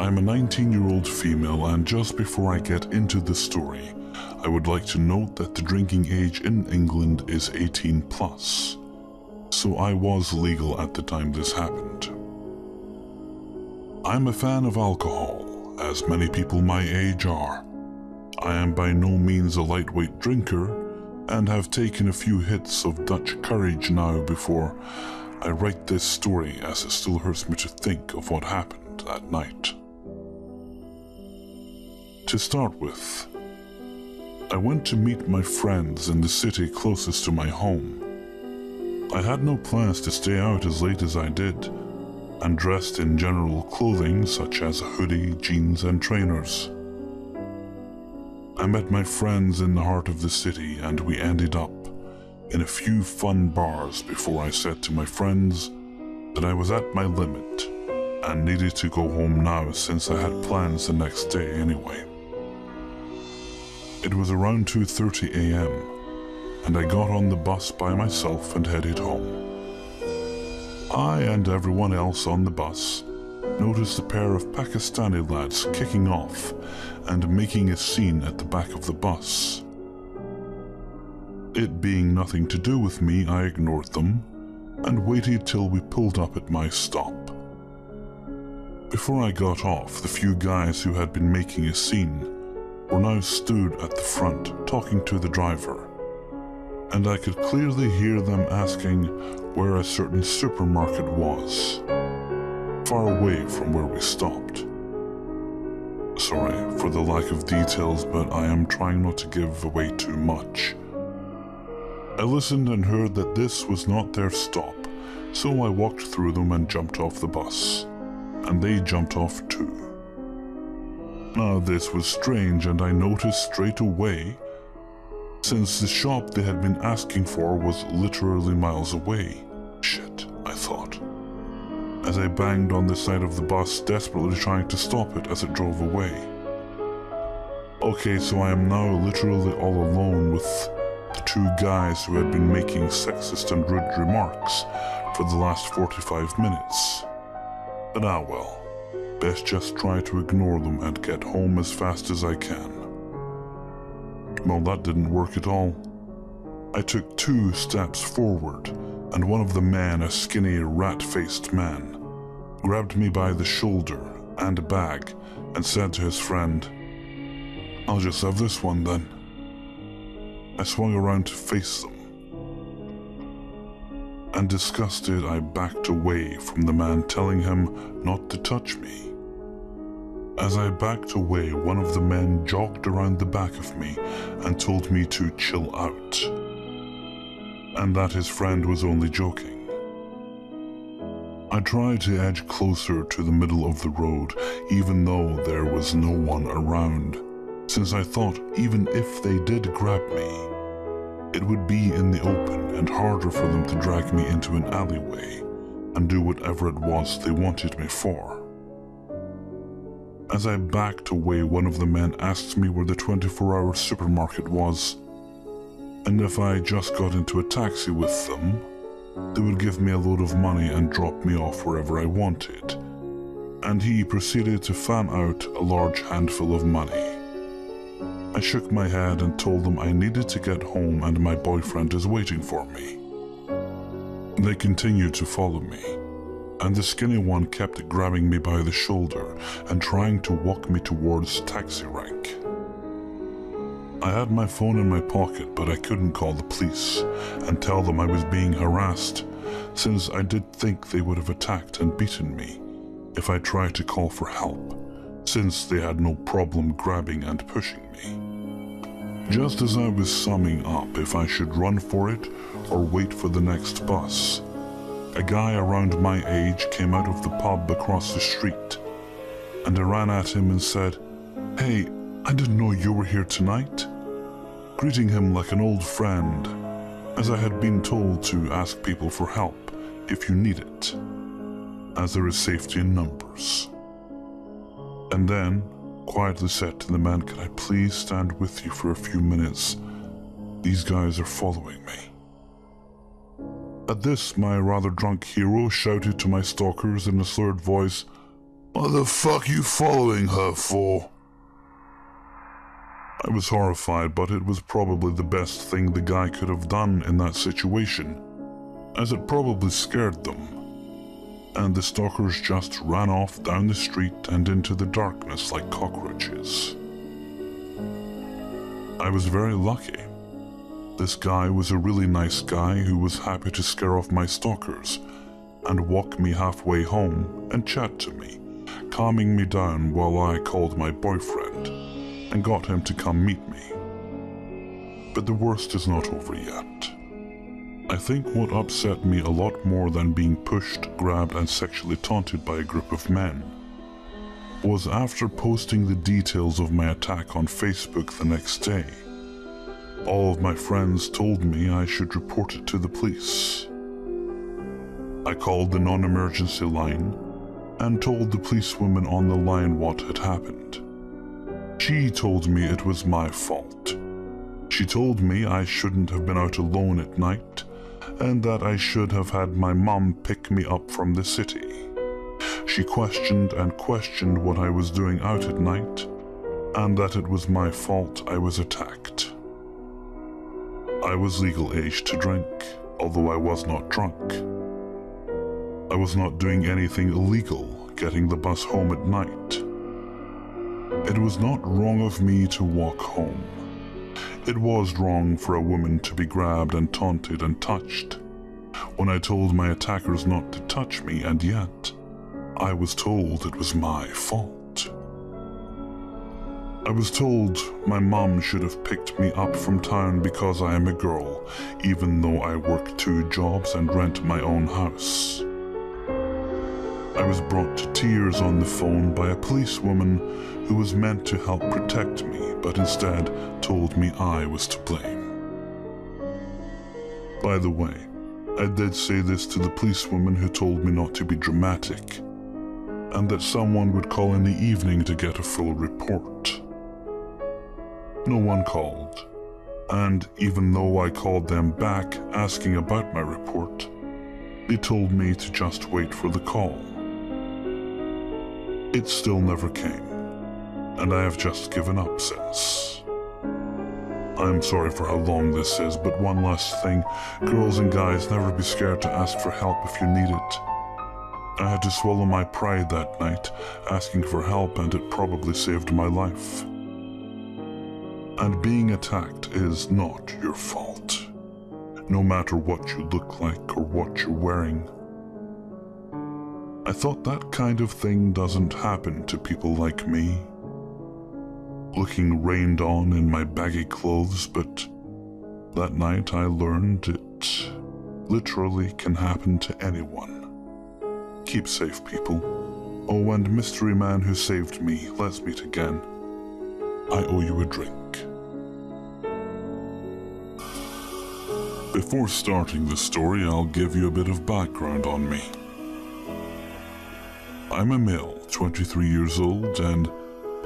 I'm a 19-year-old female, and just before I get into the story, I would like to note that the drinking age in England is 18 plus, so I was legal at the time this happened. I'm a fan of alcohol, as many people my age are. I am by no means a lightweight drinker, and have taken a few hits of Dutch courage now before I write this story, as it still hurts me to think of what happened that night. To start with, I went to meet my friends in the city closest to my home. I had no plans to stay out as late as I did, and dressed in general clothing such as a hoodie, jeans, and trainers. I met my friends in the heart of the city, and we ended up in a few fun bars before I said to my friends that I was at my limit and needed to go home now, since I had plans the next day anyway. It was around 2:30 a.m. and I got on the bus by myself and headed home. I and everyone else on the bus noticed a pair of Pakistani lads kicking off and making a scene at the back of the bus. It being nothing to do with me, I ignored them and waited till we pulled up at my stop. Before I got off, the few guys who had been making a scene were now stood at the front talking to the driver, and I could clearly hear them asking where a certain supermarket was, far away from where we stopped. Sorry for the lack of details, but I am trying not to give away too much. I listened and heard that this was not their stop, so I walked through them and jumped off the bus, and they jumped off too. Now this was strange, and I noticed straight away, since the shop they had been asking for was literally miles away. Shit, I thought, as I banged on the side of the bus, desperately trying to stop it as it drove away. Okay, so I am now literally all alone with the two guys who had been making sexist and rude remarks for the last 45 minutes. But well, best just try to ignore them and get home as fast as I can. Well, that didn't work at all. I took 2 steps forward, and one of the men, a skinny, rat-faced man, grabbed me by the shoulder and a bag and said to his friend, "I'll just have this one then." I swung around to face them, and disgusted, I backed away from the man, telling him not to touch me. As I backed away, one of the men jogged around the back of me and told me to chill out, and that his friend was only joking. I tried to edge closer to the middle of the road, even though there was no one around, since I thought even if they did grab me, it would be in the open and harder for them to drag me into an alleyway and do whatever it was they wanted me for. As I backed away, one of the men asked me where the 24-hour supermarket was, and if I just got into a taxi with them, they would give me a load of money and drop me off wherever I wanted, and he proceeded to fan out a large handful of money. I shook my head and told them I needed to get home and my boyfriend is waiting for me. They continued to follow me, and the skinny one kept grabbing me by the shoulder and trying to walk me towards taxi rank. I had my phone in my pocket, but I couldn't call the police and tell them I was being harassed, since I did think they would have attacked and beaten me if I tried to call for help, since they had no problem grabbing and pushing me. Just as I was summing up if I should run for it or wait for the next bus, a guy around my age came out of the pub across the street, and I ran at him and said, "Hey, I didn't know you were here tonight," greeting him like an old friend, as I had been told to ask people for help if you need it, as there is safety in numbers. And then quietly said to the man, "Can I please stand with you for a few minutes? These guys are following me." At this, my rather drunk hero shouted to my stalkers in a slurred voice, What the fuck you following her for? I was horrified, but it was probably the best thing the guy could have done in that situation, as it probably scared them, and the stalkers just ran off down the street and into the darkness like cockroaches. I was very lucky. This guy was a really nice guy who was happy to scare off my stalkers and walk me halfway home and chat to me, calming me down while I called my boyfriend and got him to come meet me. But the worst is not over yet. I think what upset me a lot more than being pushed, grabbed and sexually taunted by a group of men was after posting the details of my attack on Facebook the next day. All of my friends told me I should report it to the police. I called the non-emergency line and told the policewoman on the line what had happened. She told me it was my fault. She told me I shouldn't have been out alone at night and that I should have had my mom pick me up from the city. She questioned and questioned what I was doing out at night and that it was my fault I was attacked. I was legal age to drink, although I was not drunk. I was not doing anything illegal, getting the bus home at night. It was not wrong of me to walk home. It was wrong for a woman to be grabbed and taunted and touched when I told my attackers not to touch me, and yet I was told it was my fault. I was told my mom should have picked me up from town because I am a girl, even though I work 2 jobs and rent my own house. I was brought to tears on the phone by a policewoman who was meant to help protect me, but instead told me I was to blame. By the way, I did say this to the policewoman who told me not to be dramatic, and that someone would call in the evening to get a full report. No one called, and even though I called them back asking about my report, they told me to just wait for the call. It still never came, and I have just given up since. I'm sorry for how long this is, but one last thing, girls and guys, never be scared to ask for help if you need it. I had to swallow my pride that night, asking for help, and it probably saved my life. And being attacked is not your fault, no matter what you look like or what you're wearing. I thought that kind of thing doesn't happen to people like me, looking rained on in my baggy clothes, but that night I learned it literally can happen to anyone. Keep safe, people. Oh, and mystery man who saved me, let's meet again. I owe you a drink. Before starting the story, I'll give you a bit of background on me. I'm a male, 23 years old, and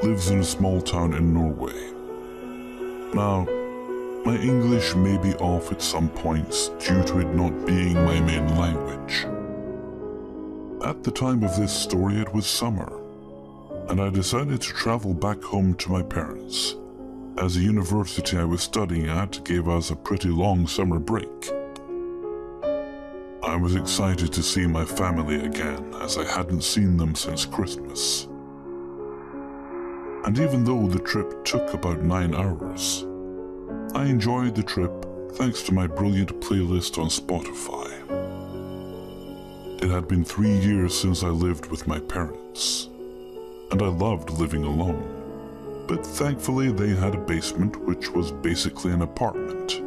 lives in a small town in Norway. Now, my English may be off at some points due to it not being my main language. At the time of this story, it was summer, and I decided to travel back home to my parents, as the university I was studying at gave us a pretty long summer break. I was excited to see my family again, as I hadn't seen them since Christmas. And even though the trip took about 9 hours, I enjoyed the trip thanks to my brilliant playlist on Spotify. It had been 3 years since I lived with my parents, and I loved living alone. But thankfully they had a basement which was basically an apartment.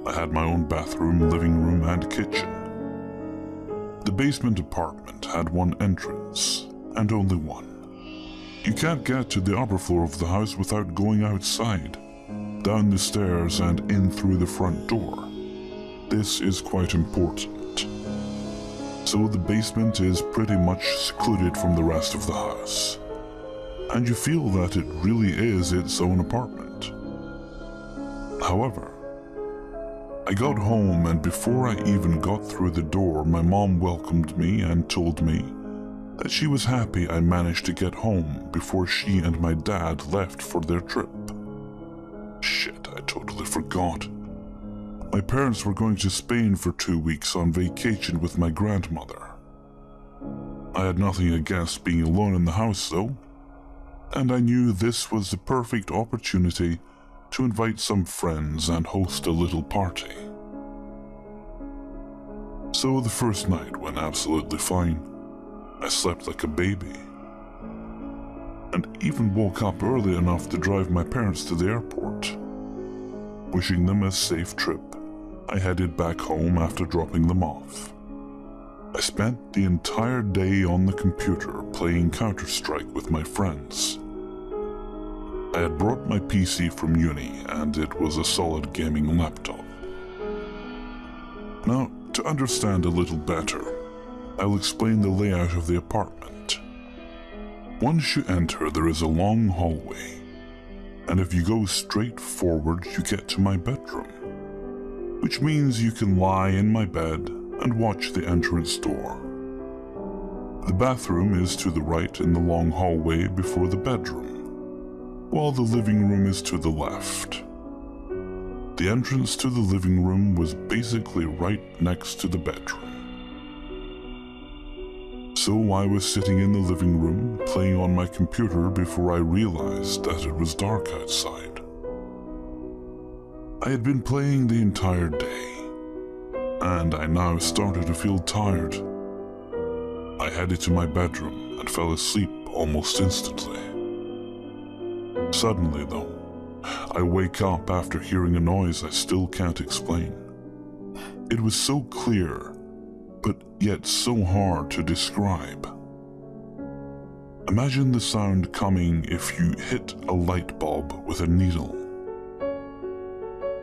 I had my own bathroom, living room and kitchen. The basement apartment had one entrance, and only one. You can't get to the upper floor of the house without going outside, down the stairs and in through the front door. This is quite important. So the basement is pretty much secluded from the rest of the house, and you feel that it really is its own apartment. However, I got home, and before I even got through the door, my mom welcomed me and told me that she was happy I managed to get home before she and my dad left for their trip. Shit, I totally forgot. My parents were going to Spain for 2 weeks on vacation with my grandmother. I had nothing against being alone in the house though, and I knew this was the perfect opportunity to invite some friends and host a little party. So the first night went absolutely fine. I slept like a baby, and even woke up early enough to drive my parents to the airport. Wishing them a safe trip, I headed back home after dropping them off. I spent the entire day on the computer playing Counter-Strike with my friends. I had brought my PC from uni, and it was a solid gaming laptop. Now, to understand a little better, I'll explain the layout of the apartment. Once you enter, there is a long hallway, and if you go straight forward, you get to my bedroom, which means you can lie in my bed and watch the entrance door. The bathroom is to the right in the long hallway before the bedroom, while the living room is to the left. The entrance to the living room was basically right next to the bedroom. So I was sitting in the living room playing on my computer before I realized that it was dark outside. I had been playing the entire day, and I now started to feel tired. I headed to my bedroom and fell asleep almost instantly. Suddenly, though, I wake up after hearing a noise I still can't explain. It was so clear, but yet so hard to describe. Imagine the sound coming if you hit a light bulb with a needle.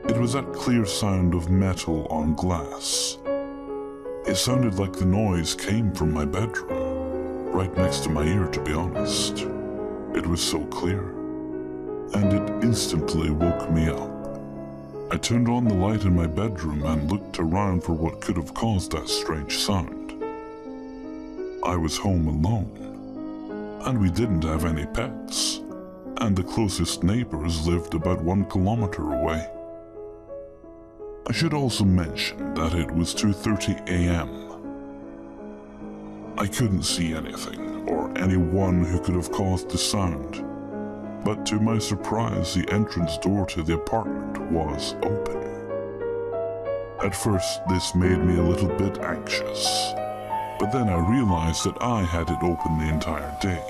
It was that clear sound of metal on glass. It sounded like the noise came from my bedroom, right next to my ear, to be honest. It was so clear, and it instantly woke me up. I turned on the light in my bedroom and looked around for what could have caused that strange sound. I was home alone, and we didn't have any pets, and the closest neighbors lived about 1 kilometer away. I should also mention that it was 2:30 a.m. I couldn't see anything or anyone who could have caused the sound, but to my surprise, the entrance door to the apartment was open. At first, this made me a little bit anxious, but then I realized that I had it open the entire day,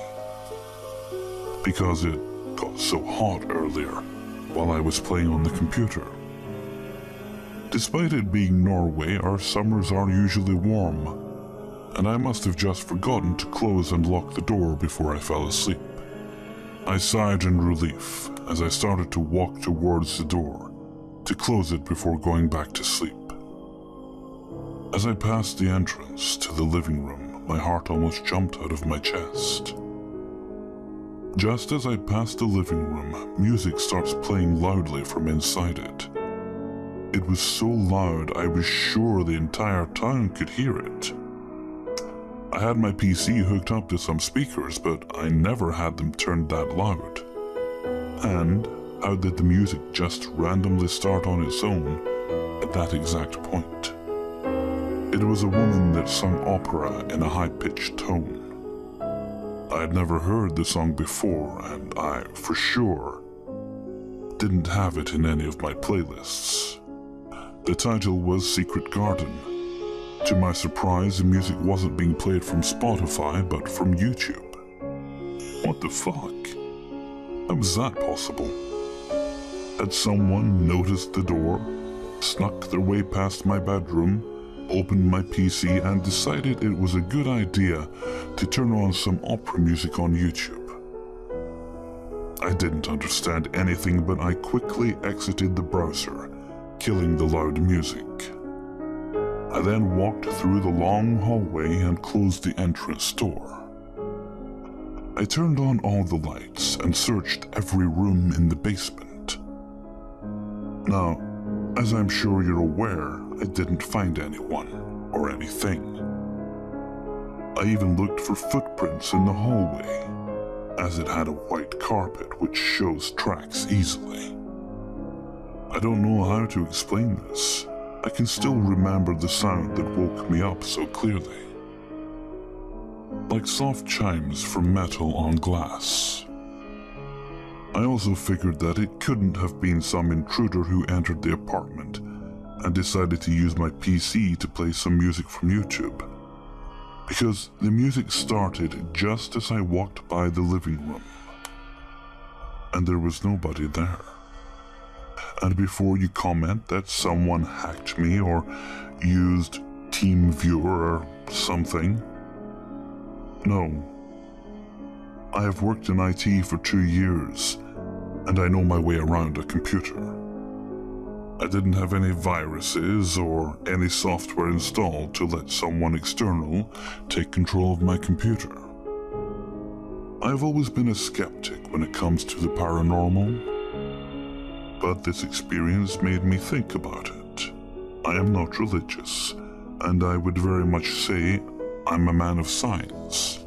because it got so hot earlier while I was playing on the computer. Despite it being Norway, our summers are usually warm, and I must have just forgotten to close and lock the door before I fell asleep. I sighed in relief as I started to walk towards the door to close it before going back to sleep. As I passed the entrance to the living room, my heart almost jumped out of my chest. Just as I passed the living room, music starts playing loudly from inside it. It was so loud I was sure the entire town could hear it. I had my PC hooked up to some speakers, but I never had them turned that loud. And how did the music just randomly start on its own at that exact point? It was a woman that sung opera in a high-pitched tone. I had never heard the song before, and I, for sure, didn't have it in any of my playlists. The title was Secret Garden. To my surprise, the music wasn't being played from Spotify, but from YouTube. What the fuck? How was that possible? Had someone noticed the door, snuck their way past my bedroom, opened my PC, and decided it was a good idea to turn on some opera music on YouTube? I didn't understand anything, but I quickly exited the browser, killing the loud music. I then walked through the long hallway and closed the entrance door. I turned on all the lights and searched every room in the basement. Now, as I'm sure you're aware, I didn't find anyone or anything. I even looked for footprints in the hallway, as it had a white carpet which shows tracks easily. I don't know how to explain this. I can still remember the sound that woke me up so clearly, like soft chimes from metal on glass. I also figured that it couldn't have been some intruder who entered the apartment and decided to use my PC to play some music from YouTube, because the music started just as I walked by the living room, and there was nobody there. And before you comment that someone hacked me or used TeamViewer or something, no. I have worked in IT for 2 years, and I know my way around a computer. I didn't have any viruses or any software installed to let someone external take control of my computer. I've always been a skeptic when it comes to the paranormal, but this experience made me think about it. I am not religious, and I would very much say I'm a man of science.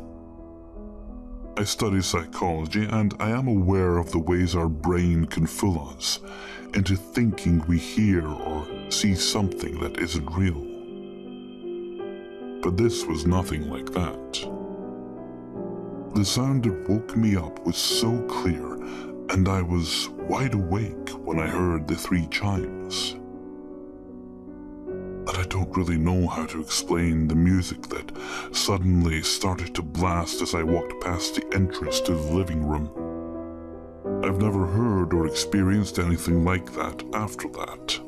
I study psychology, and I am aware of the ways our brain can fool us into thinking we hear or see something that isn't real. But this was nothing like that. The sound that woke me up was so clear, and I was wide awake when I heard the 3 chimes. That I don't really know how to explain the music that suddenly started to blast as I walked past the entrance to the living room. I've never heard or experienced anything like that after that.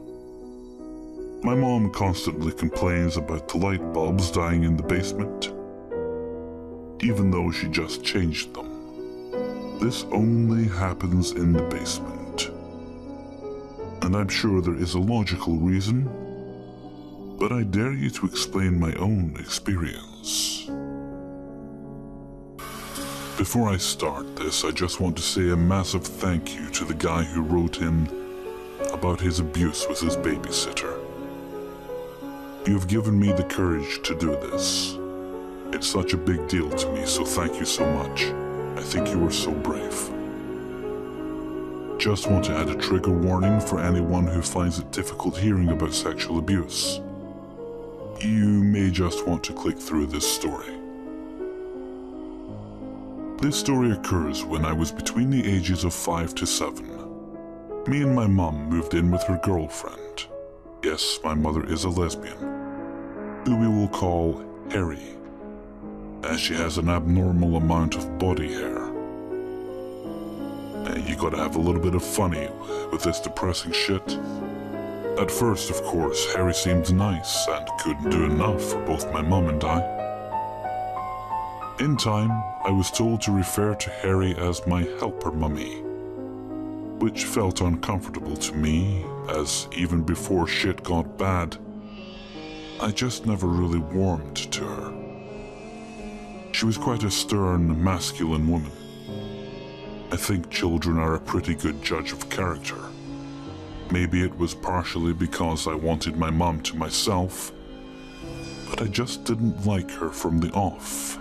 My mom constantly complains about the light bulbs dying in the basement, even though she just changed them. This only happens in the basement, and I'm sure there is a logical reason, but I dare you to explain my own experience. Before I start this, I just want to say a massive thank you to the guy who wrote in about his abuse with his babysitter. You have given me the courage to do this. It's such a big deal to me, so thank you so much. I think you are so brave. Just want to add a trigger warning for anyone who finds it difficult hearing about sexual abuse. You may just want to click through this story. This story occurs when I was between the ages of 5 to 7. Me and my mum moved in with her girlfriend. Yes, my mother is a lesbian, who we will call Harry, as she has an abnormal amount of body hair. And you gotta have a little bit of funny with this depressing shit. At first, of course, Harry seemed nice and couldn't do enough for both my mum and I. In time, I was told to refer to Harry as my helper mummy, which felt uncomfortable to me, as even before shit got bad, I just never really warmed to her. She was quite a stern, masculine woman. I think children are a pretty good judge of character. Maybe it was partially because I wanted my mom to myself, but I just didn't like her from the off.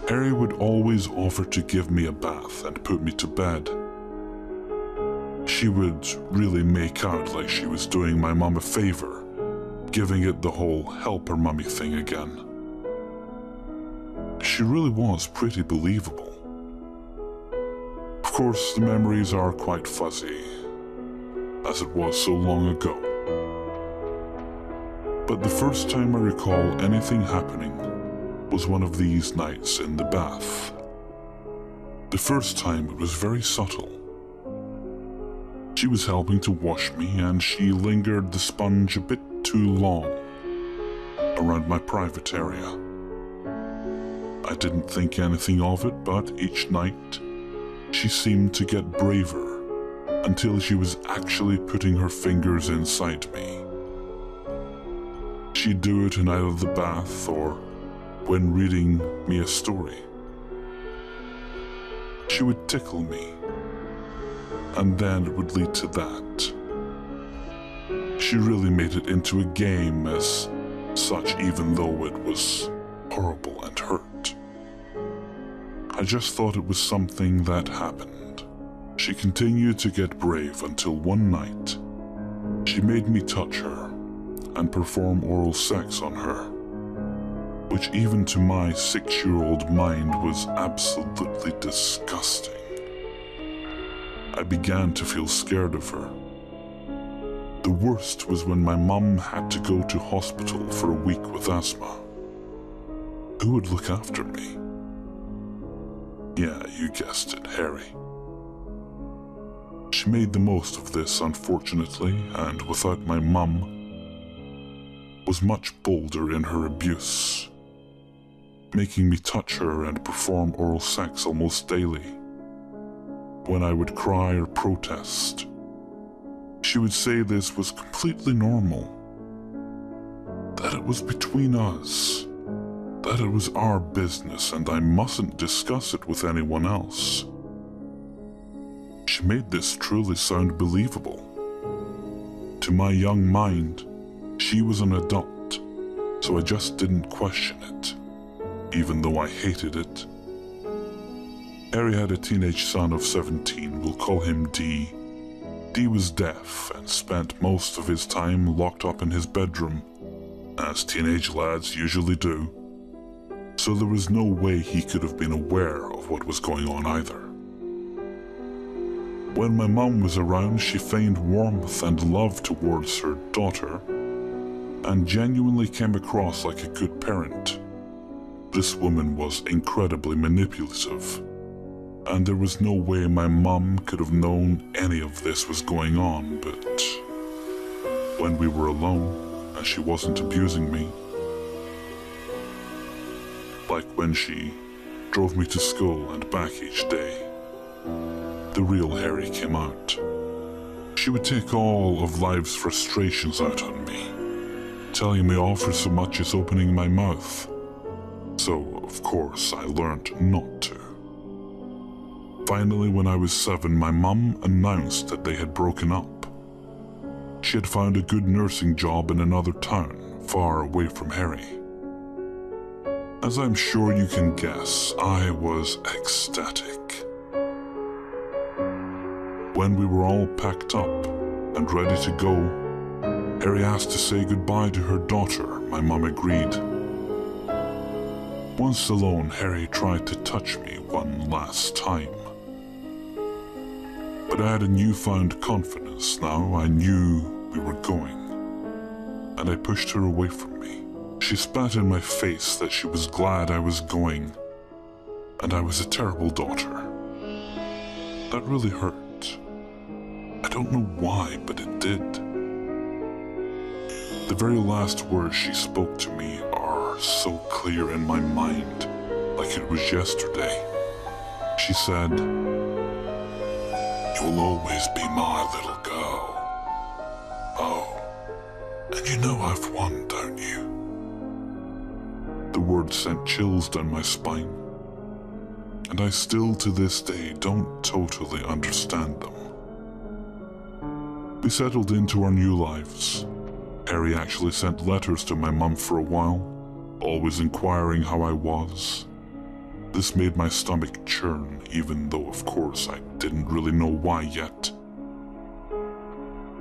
Harry would always offer to give me a bath and put me to bed. She would really make out like she was doing my mom a favor, giving it the whole helper mummy thing again. She really was pretty believable. Of course, the memories are quite fuzzy, as it was so long ago. But the first time I recall anything happening was one of these nights in the bath. The first time it was very subtle. She was helping to wash me, and she lingered the sponge a bit too long around my private area. I didn't think anything of it, but each night she seemed to get braver until she was actually putting her fingers inside me. She'd do it in either the bath or when reading me a story. She would tickle me, and then it would lead to that. She really made it into a game as such, even though it was horrible and hurt. I just thought it was something that happened. She continued to get brave until one night, she made me touch her and perform oral sex on her, which even to my 6-year-old mind was absolutely disgusting. I began to feel scared of her. The worst was when my mum had to go to hospital for a week with asthma. Who would look after me? Yeah, you guessed it, Harry. She made the most of this, unfortunately, and without my mum, was much bolder in her abuse, making me touch her and perform oral sex almost daily. When I would cry or protest, she would say this was completely normal, that it was between us, that it was our business and I mustn't discuss it with anyone else. She made this truly sound believable. To my young mind, she was an adult, so I just didn't question it, even though I hated it. Harry had a teenage son of 17, we'll call him D. D was deaf and spent most of his time locked up in his bedroom, as teenage lads usually do, so there was no way he could have been aware of what was going on either. When my mum was around, she feigned warmth and love towards her daughter, and genuinely came across like a good parent. This woman was incredibly manipulative, and there was no way my mum could have known any of this was going on, but when we were alone and she wasn't abusing me, like when she drove me to school and back each day, the real Harry came out. She would take all of life's frustrations out on me, telling me off for so much as opening my mouth. So, of course, I learned not to. Finally, when I was 7, my mum announced that they had broken up. She had found a good nursing job in another town, far away from Harry. As I'm sure you can guess, I was ecstatic. When we were all packed up and ready to go, Harry asked to say goodbye to her daughter. My mum agreed. Once alone, Harry tried to touch me one last time. But I had a newfound confidence now. I knew we were going, and I pushed her away from me. She spat in my face that she was glad I was going, and I was a terrible daughter. That really hurt. I don't know why, but it did. The very last words she spoke to me are so clear in my mind, like it was yesterday. She said, "You will always be my little girl. Oh, and you know I've won, don't you?" The words sent chills down my spine, and I still to this day don't totally understand them. We settled into our new lives. Harry actually sent letters to my mum for a while, always inquiring how I was. This made my stomach churn, even though of course I didn't really know why yet.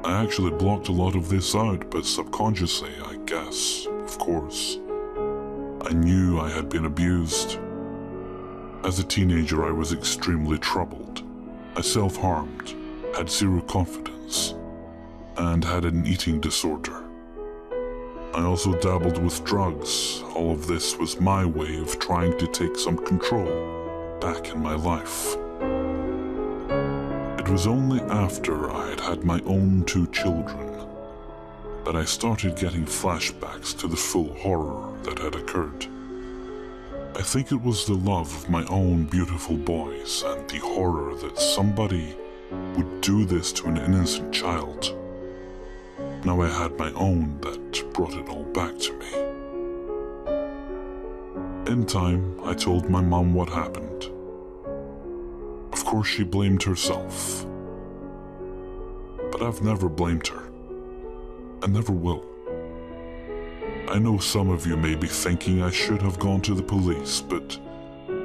I actually blocked a lot of this out, but subconsciously, I guess, of course. I knew I had been abused. As a teenager, I was extremely troubled. I self-harmed, had zero confidence, and had an eating disorder. I also dabbled with drugs. All of this was my way of trying to take some control back in my life. It was only after I had had my own 2 children that I started getting flashbacks to the full horror that had occurred. I think it was the love of my own beautiful boys and the horror that somebody would do this to an innocent child. Now I had my own that brought it all back to me. In time, I told my mum what happened. Of course, she blamed herself. But I've never blamed her. I never will. I know some of you may be thinking I should have gone to the police, but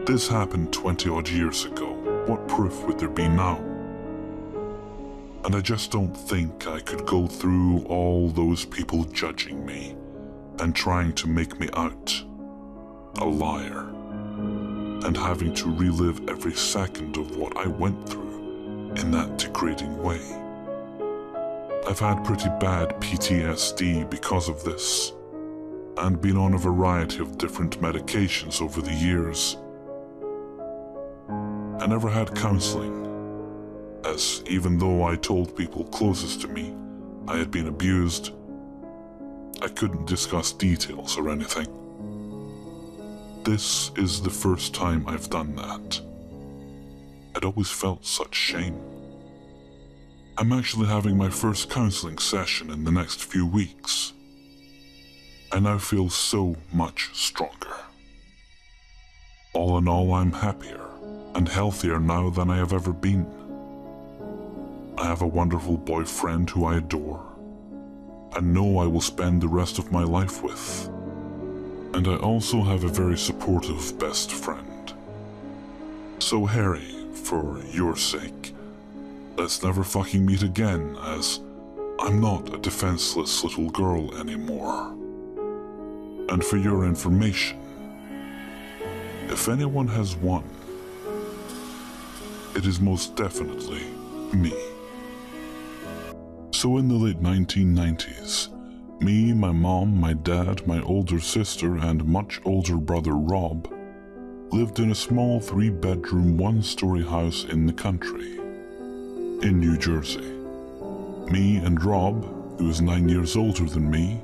this happened 20 odd years ago. What proof would there be now? And I just don't think I could go through all those people judging me and trying to make me out a liar, and having to relive every second of what I went through in that degrading way. I've had pretty bad PTSD because of this, and been on a variety of different medications over the years. I never had counseling, as even though I told people closest to me I had been abused, I couldn't discuss details or anything. This is the first time I've done that. I'd always felt such shame. I'm actually having my first counseling session in the next few weeks. I now feel so much stronger. All in all, I'm happier and healthier now than I have ever been. I have a wonderful boyfriend who I adore and know I will spend the rest of my life with. And I also have a very supportive best friend. So Harry, for your sake, let's never fucking meet again, as I'm not a defenseless little girl anymore. And for your information, if anyone has won, it is most definitely me. So in the late 1990s, me, my mom, my dad, my older sister, and much older brother Rob lived in a small 3-bedroom, 1-story house in the country, in New Jersey. Me and Rob, who is 9 years older than me,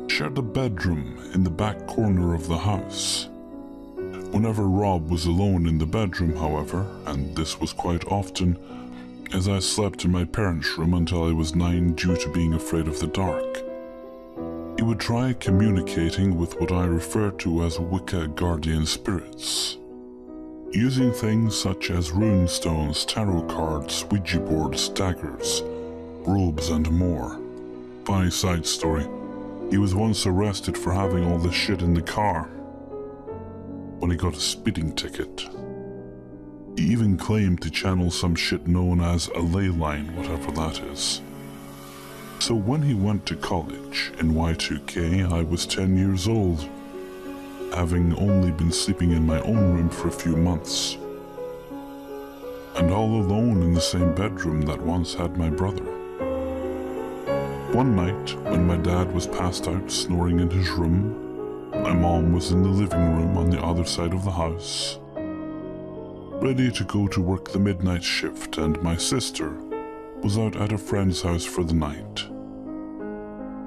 shared a bedroom in the back corner of the house. Whenever Rob was alone in the bedroom, however, and this was quite often, as I slept in my parents' room until I was 9 due to being afraid of the dark, he would try communicating with what I refer to as Wicca guardian spirits, using things such as rune stones, tarot cards, Ouija boards, daggers, robes, and more. Funny side story, he was once arrested for having all this shit in the car when he got a speeding ticket. He even claimed to channel some shit known as a ley line, whatever that is. So when he went to college in Y2K, I was 10 years old, having only been sleeping in my own room for a few months, and all alone in the same bedroom that once had my brother. One night, when my dad was passed out snoring in his room, my mom was in the living room on the other side of the house, ready to go to work the midnight shift, and my sister was out at a friend's house for the night.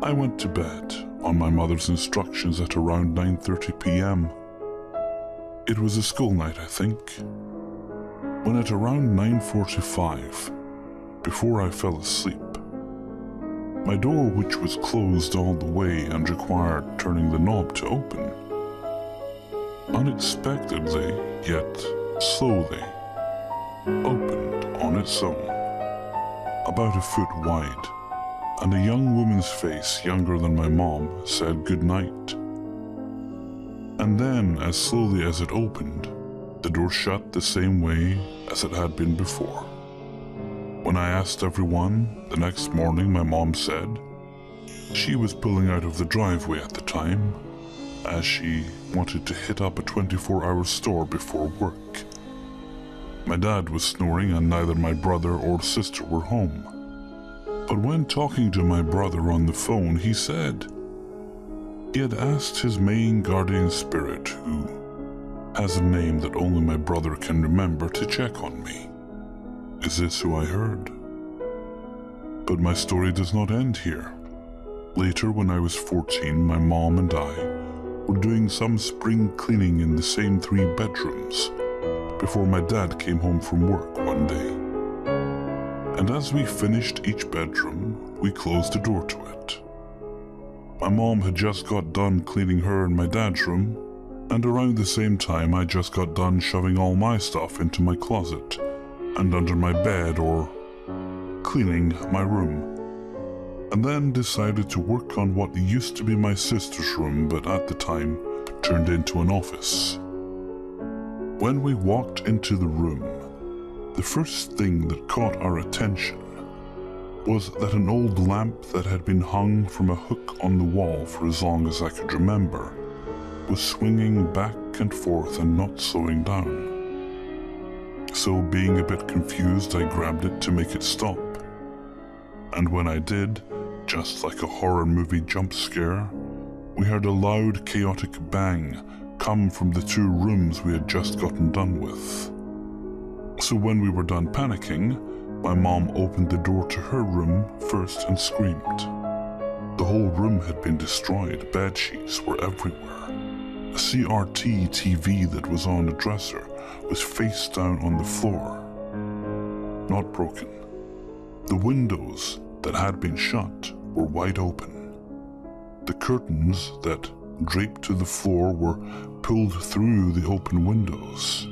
I went to bed on my mother's instructions at around 9:30 p.m. It was a school night, I think, when at around 9:45, before I fell asleep, my door, which was closed all the way and required turning the knob to open, unexpectedly, yet slowly, opened on its own, about a foot wide, and a young woman's face, younger than my mom, said good night. And then, as slowly as it opened, the door shut the same way as it had been before. When I asked everyone, the next morning my mom said she was pulling out of the driveway at the time, as she wanted to hit up a 24-hour store before work. My dad was snoring and neither my brother or sister were home. But when talking to my brother on the phone, he said he had asked his main guardian spirit, who has a name that only my brother can remember, to check on me. Is this who I heard? But my story does not end here. Later, when I was 14, my mom and I were doing some spring cleaning in the same 3 bedrooms before my dad came home from work one day. And as we finished each bedroom, we closed the door to it. My mom had just got done cleaning her and my dad's room, and around the same time I just got done shoving all my stuff into my closet and under my bed, or cleaning my room. and then decided to work on what used to be my sister's room but at the time turned into an office. When we walked into the room, the first thing that caught our attention was that an old lamp that had been hung from a hook on the wall for as long as I could remember was swinging back and forth and not slowing down. So being a bit confused, I grabbed it to make it stop. And when I did, just like a horror movie jump scare, we heard a loud, chaotic bang come from the two rooms we had just gotten done with. So when we were done panicking, my mom opened the door to her room first and screamed. The whole room had been destroyed, bed sheets were everywhere. A CRT TV that was on a dresser was face down on the floor. Not broken. The windows that had been shut were wide open. The curtains that draped to the floor were pulled through the open windows.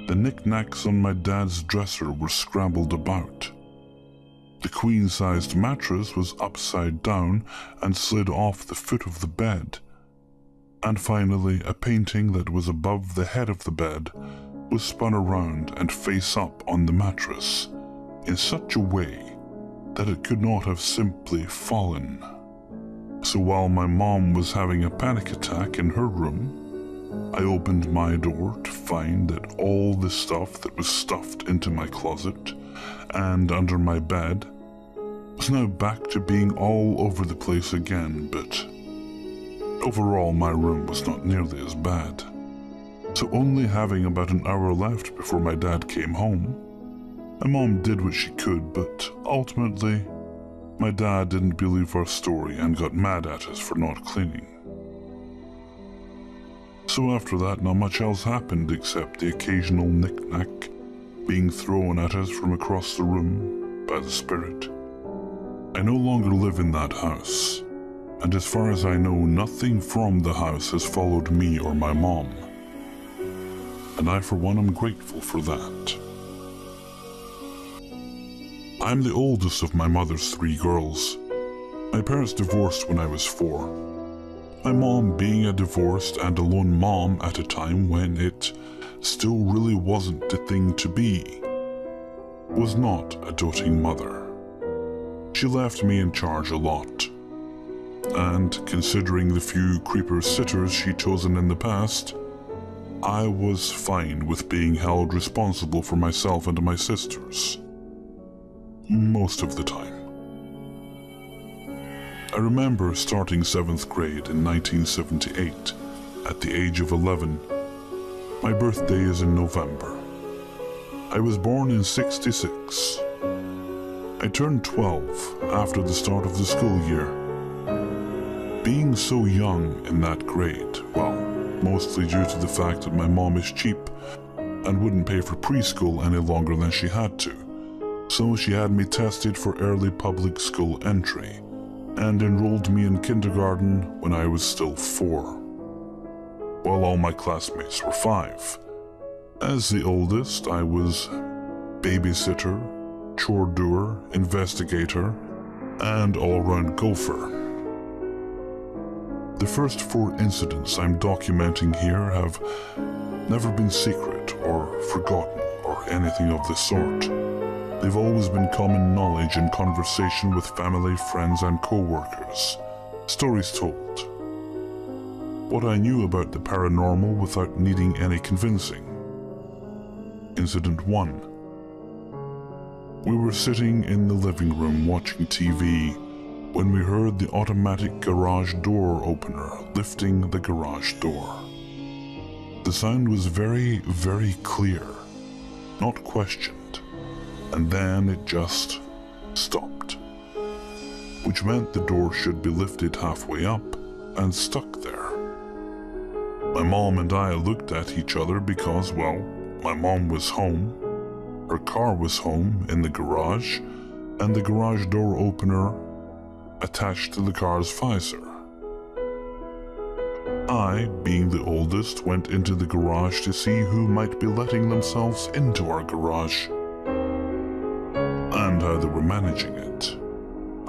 The knickknacks on my dad's dresser were scrambled about. The queen-sized mattress was upside down and slid off the foot of the bed. And finally, a painting that was above the head of the bed was spun around and face up on the mattress in such a way that it could not have simply fallen. So while my mom was having a panic attack in her room, I opened my door to find that all the stuff that was stuffed into my closet and under my bed was now back to being all over the place again, but overall my room was not nearly as bad. So only having about an hour left before my dad came home, my mom did what she could, but ultimately my dad didn't believe our story and got mad at us for not cleaning. So after that, not much else happened except the occasional knick-knack being thrown at us from across the room by the spirit. I no longer live in that house, and as far as I know, nothing from the house has followed me or my mom. And I, for one, am grateful for that. I'm the oldest of my mother's 3 girls. My parents divorced when I was 4. My mom being a divorced and alone mom at a time when it still really wasn't the thing to be, was not a doting mother. She left me in charge a lot, and considering the few creeper sitters she'd chosen in the past, I was fine with being held responsible for myself and my sisters. Most of the time. I remember starting 7th grade in 1978. At the age of 11, my birthday is in November. I was born in '66. I turned 12 after the start of the school year. Being so young in that grade, well, mostly due to the fact that my mom is cheap and wouldn't pay for preschool any longer than she had to, so she had me tested for early public school entry and enrolled me in kindergarten when I was still 4, while all my classmates were 5. As the oldest, I was babysitter, chore doer, investigator, and all-round gopher. The first 4 incidents I'm documenting here have never been secret or forgotten or anything of the sort. They've always been common knowledge in conversation with family, friends, and co-workers. Stories told. What I knew about the paranormal without needing any convincing. Incident 1. We were sitting in the living room watching TV when we heard the automatic garage door opener lifting the garage door. The sound was very, very clear, not questioned. And then it just stopped, which meant the door should be lifted halfway up and stuck there. My mom and I looked at each other because, well, my mom was home, her car was home in the garage, and the garage door opener attached to the car's visor. I, being the oldest, went into the garage to see who might be letting themselves into our garage and how they were managing it.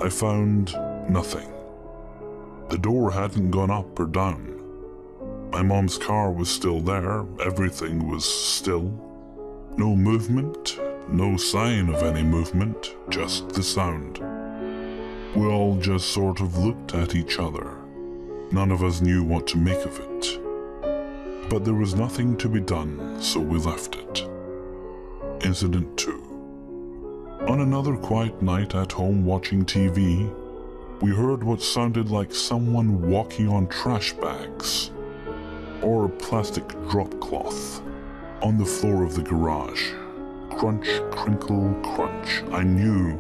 I found nothing. The door hadn't gone up or down. My mom's car was still there, everything was still. No movement, no sign of any movement, just the sound. We all just sort of looked at each other. None of us knew what to make of it. But there was nothing to be done, so we left it. Incident 2. On another quiet night at home watching TV, we heard what sounded like someone walking on trash bags or plastic drop cloth on the floor of the garage. Crunch, crinkle, crunch. I knew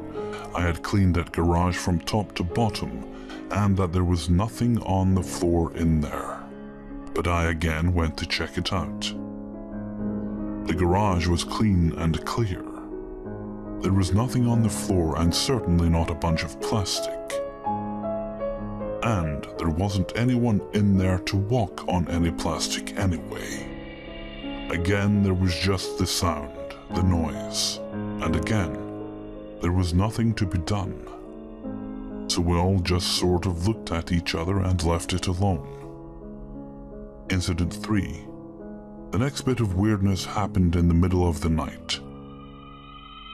I had cleaned that garage from top to bottom and that there was nothing on the floor in there. But I again went to check it out. The garage was clean and clear. There was nothing on the floor and certainly not a bunch of plastic. And there wasn't anyone in there to walk on any plastic anyway. Again, there was just the sound, the noise, and again, there was nothing to be done. So we all just sort of looked at each other and left it alone. Incident 3. The next bit of weirdness happened in the middle of the night.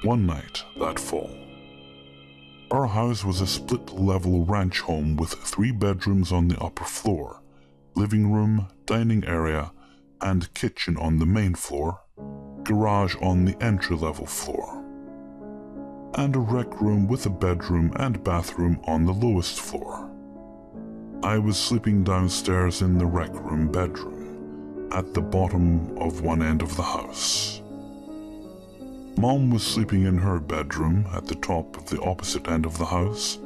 One night that fall. Our house was a split-level ranch home with 3 bedrooms on the upper floor, living room, dining area, and kitchen on the main floor, garage on the entry-level floor, and a rec room with a bedroom and bathroom on the lowest floor. I was sleeping downstairs in the rec room bedroom, at the bottom of one end of the house. Mom was sleeping in her bedroom at the top of the opposite end of the house,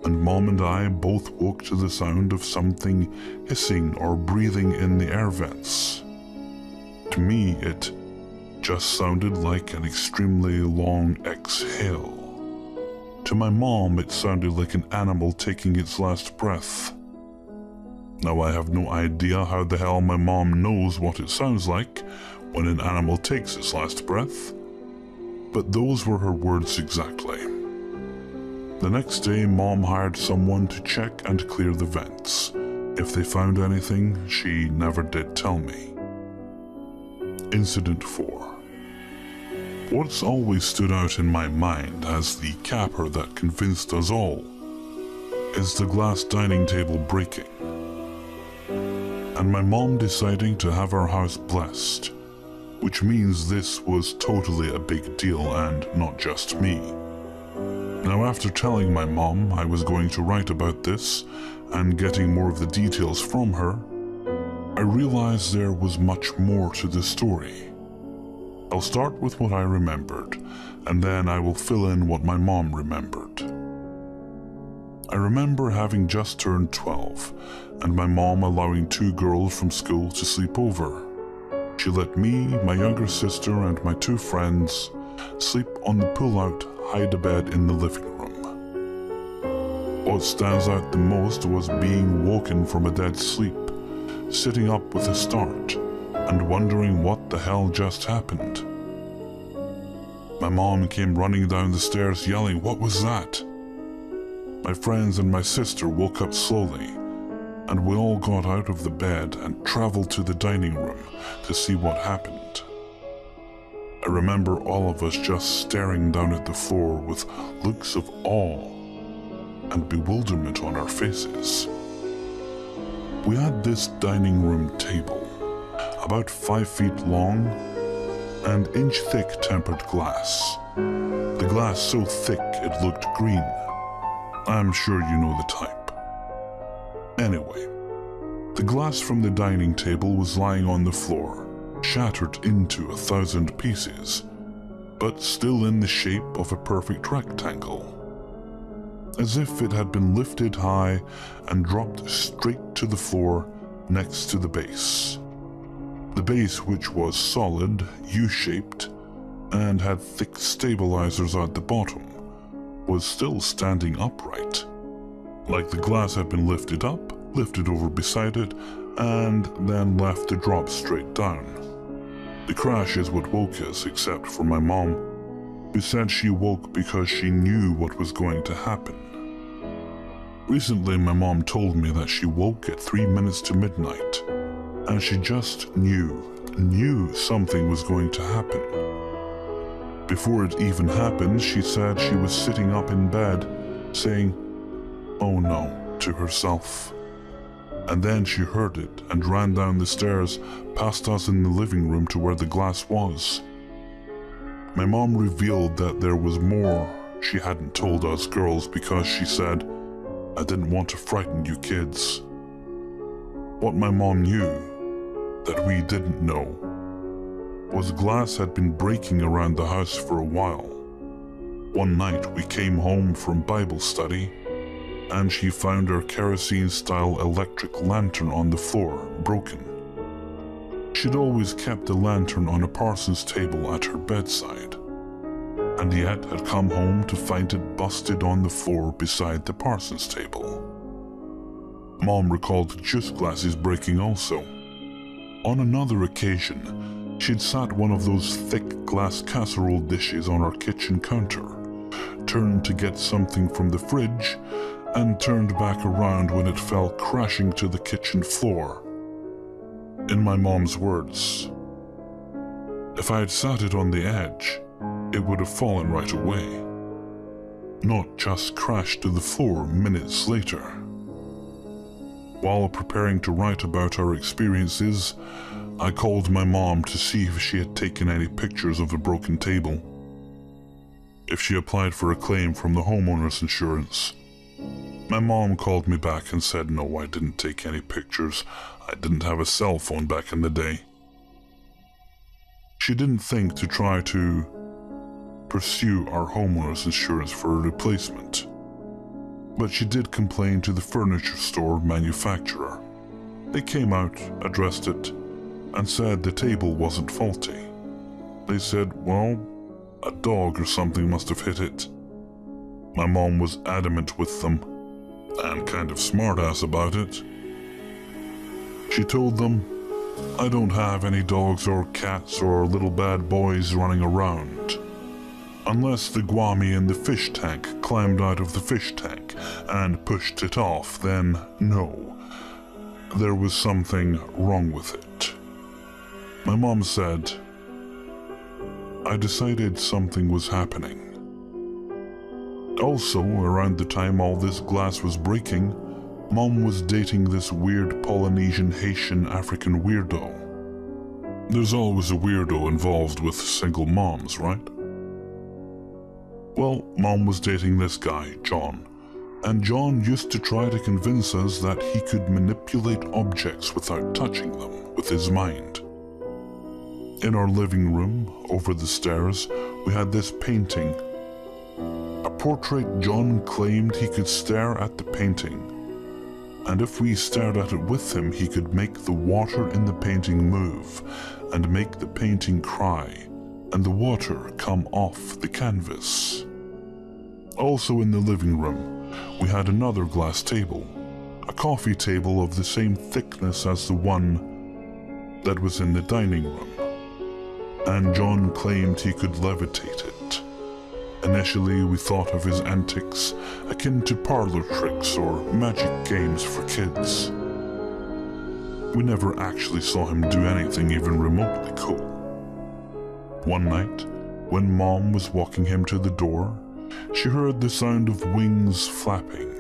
and Mom and I both woke to the sound of something hissing or breathing in the air vents. To me, it just sounded like an extremely long exhale. To my mom, it sounded like an animal taking its last breath. Now, I have no idea how the hell my mom knows what it sounds like when an animal takes its last breath, but those were her words exactly. The next day, Mom hired someone to check and clear the vents. If they found anything, she never did tell me. Incident 4. What's always stood out in my mind as the capper that convinced us all is the glass dining table breaking, and my mom deciding to have our house blessed, which means this was totally a big deal and not just me. Now, after telling my mom I was going to write about this and getting more of the details from her, I realized there was much more to the story. I'll start with what I remembered, and then I will fill in what my mom remembered. I remember having just turned 12, and my mom allowing 2 girls from school to sleep over. She let me, my younger sister, and my 2 friends sleep on the pull-out hide-a-bed in the living room. What stands out the most was being woken from a dead sleep, sitting up with a start, and wondering what the hell just happened. My mom came running down the stairs yelling, "What was that?" My friends and my sister woke up slowly, and we all got out of the bed and traveled to the dining room to see what happened. I remember all of us just staring down at the floor with looks of awe and bewilderment on our faces. We had this dining room table, about 5 feet long and inch-thick tempered glass. The glass so thick it looked green. I'm sure you know the type. Anyway, the glass from the dining table was lying on the floor, shattered into 1,000 pieces, but still in the shape of a perfect rectangle, as if it had been lifted high and dropped straight to the floor next to the base. The base, which was solid, U-shaped, and had thick stabilizers at the bottom, was still standing upright, like the glass had been lifted up, lifted over beside it, and then left to drop straight down. The crash is what woke us, except for my mom, who said she woke because she knew what was going to happen. Recently, my mom told me that she woke at 3 minutes to midnight, and she just knew something was going to happen. Before it even happened, she said she was sitting up in bed, saying, "Oh no," to herself. And then she heard it and ran down the stairs past us in the living room to where the glass was. My mom revealed that there was more she hadn't told us girls because she said, "I didn't want to frighten you kids." What my mom knew that we didn't know was glass had been breaking around the house for a while. One night we came home from Bible study and she found her kerosene-style electric lantern on the floor, broken. She'd always kept the lantern on a parson's table at her bedside, and yet had come home to find it busted on the floor beside the parson's table. Mom recalled juice glasses breaking also. On another occasion, she'd sat one of those thick glass casserole dishes on our kitchen counter, turned to get something from the fridge, and turned back around when it fell crashing to the kitchen floor. In my mom's words, "If I had sat it on the edge, it would have fallen right away, not just crashed to the floor minutes later." While preparing to write about our experiences, I called my mom to see if she had taken any pictures of the broken table, if she applied for a claim from the homeowner's insurance. My mom called me back and said no, I didn't take any pictures. I didn't have a cell phone back in the day. She didn't think to try to pursue our homeowner's insurance for a replacement, but she did complain to the furniture store manufacturer. They came out, addressed it, and said the table wasn't faulty. They said, well, a dog or something must have hit it. My mom was adamant with them, and kind of smartass about it. She told them, "I don't have any dogs or cats or little bad boys running around. Unless the Guami in the fish tank climbed out of the fish tank and pushed it off, then no, there was something wrong with it." My mom said, "I decided something was happening." Also, around the time all this glass was breaking, Mom was dating this weird Polynesian Haitian African weirdo. There's always a weirdo involved with single moms, right? Well, Mom was dating this guy, John, and John used to try to convince us that he could manipulate objects without touching them with his mind. In our living room, over the stairs, we had this painting. A portrait John claimed he could stare at the painting, and if we stared at it with him, he could make the water in the painting move and make the painting cry, and the water come off the canvas. Also in the living room, we had another glass table, a coffee table of the same thickness as the one that was in the dining room, and John claimed he could levitate it. Initially, we thought of his antics akin to parlor tricks or magic games for kids. We never actually saw him do anything even remotely cool. One night, when Mom was walking him to the door, she heard the sound of wings flapping,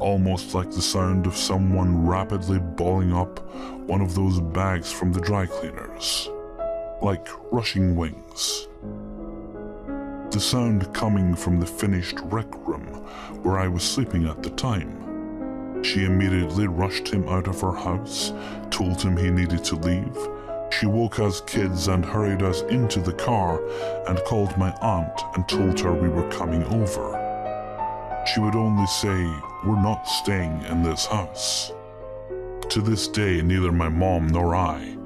almost like the sound of someone rapidly balling up one of those bags from the dry cleaners, like rushing wings. The sound coming from the finished rec room where I was sleeping at the time. She immediately rushed him out of her house, told him he needed to leave. She woke us kids and hurried us into the car and called my aunt and told her we were coming over. She would only say, "We're not staying in this house." To this day, neither my mom nor I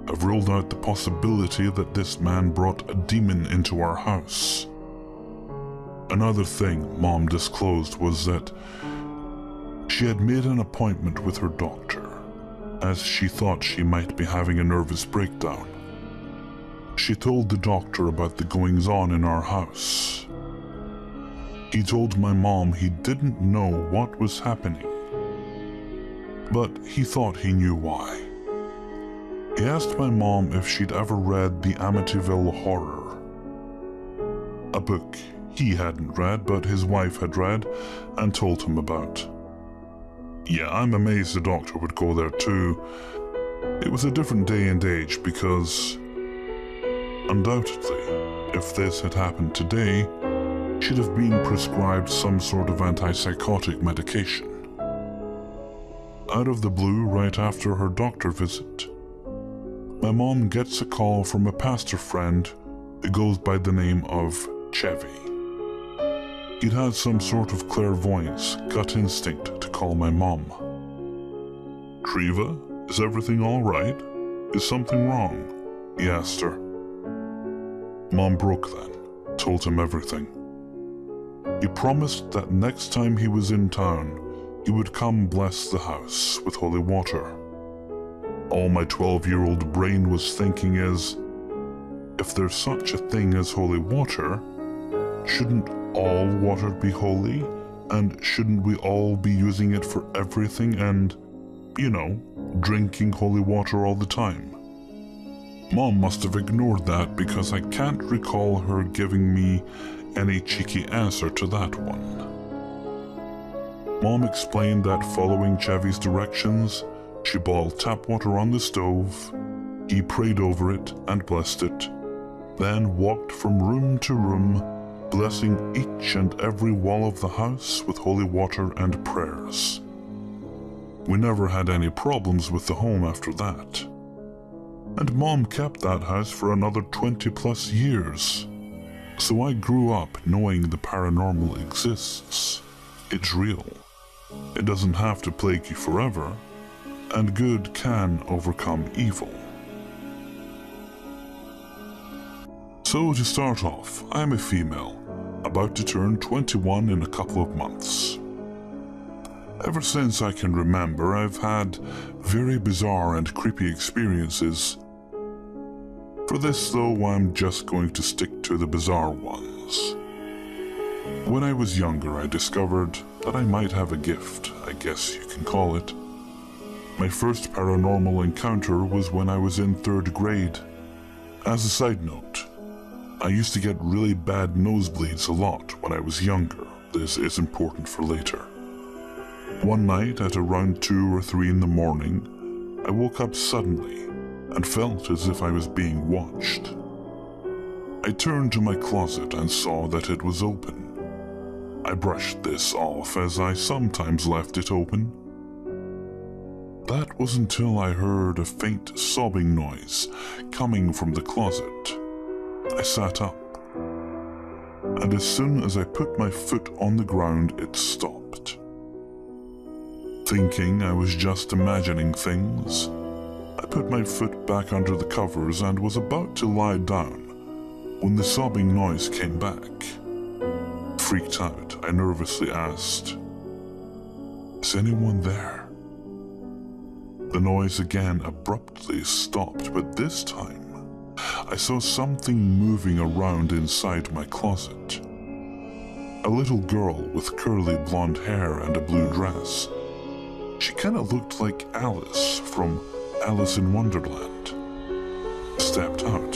have ruled out the possibility that this man brought a demon into our house. Another thing Mom disclosed was that she had made an appointment with her doctor, as she thought she might be having a nervous breakdown. She told the doctor about the goings-on in our house. He told my mom he didn't know what was happening, but he thought he knew why. He asked my mom if she'd ever read The Amityville Horror, a book he hadn't read but his wife had read and told him about. Yeah, I'm amazed the doctor would go there too. It was a different day and age because, undoubtedly, if this had happened today, she'd have been prescribed some sort of antipsychotic medication. Out of the blue, right after her doctor visit, my mom gets a call from a pastor friend who goes by the name of Chevy. He'd had some sort of clairvoyance, gut instinct to call my mom. "Treva, is everything all right? Is something wrong?" he asked her. Mom broke then, told him everything. He promised that next time he was in town, he would come bless the house with holy water. All my 12-year-old brain was thinking is, if there's such a thing as holy water, shouldn't all water be holy? And shouldn't we all be using it for everything and, drinking holy water all the time? Mom must have ignored that because I can't recall her giving me any cheeky answer to that one. Mom explained that following Chevy's directions, she boiled tap water on the stove, he prayed over it and blessed it, then walked from room to room, blessing each and every wall of the house with holy water and prayers. We never had any problems with the home after that. And Mom kept that house for another 20+ years. So I grew up knowing the paranormal exists. It's real. It doesn't have to plague you forever, and good can overcome evil. So to start off, I'm a female, about to turn 21 in a couple of months. Ever since I can remember, I've had very bizarre and creepy experiences. For this though, I'm just going to stick to the bizarre ones. When I was younger, I discovered that I might have a gift, I guess you can call it. My first paranormal encounter was when I was in 3rd grade. As a side note, I used to get really bad nosebleeds a lot when I was younger. This is important for later. One night at around 2 or 3 in the morning, I woke up suddenly and felt as if I was being watched. I turned to my closet and saw that it was open. I brushed this off as I sometimes left it open. That was until I heard a faint sobbing noise coming from the closet. I sat up, and as soon as I put my foot on the ground, it stopped. Thinking I was just imagining things, I put my foot back under the covers and was about to lie down when the sobbing noise came back. Freaked out, I nervously asked, "Is anyone there?" The noise again abruptly stopped, but this time I saw something moving around inside my closet. A little girl with curly blonde hair and a blue dress. She kind of looked like Alice from Alice in Wonderland. Stepped out.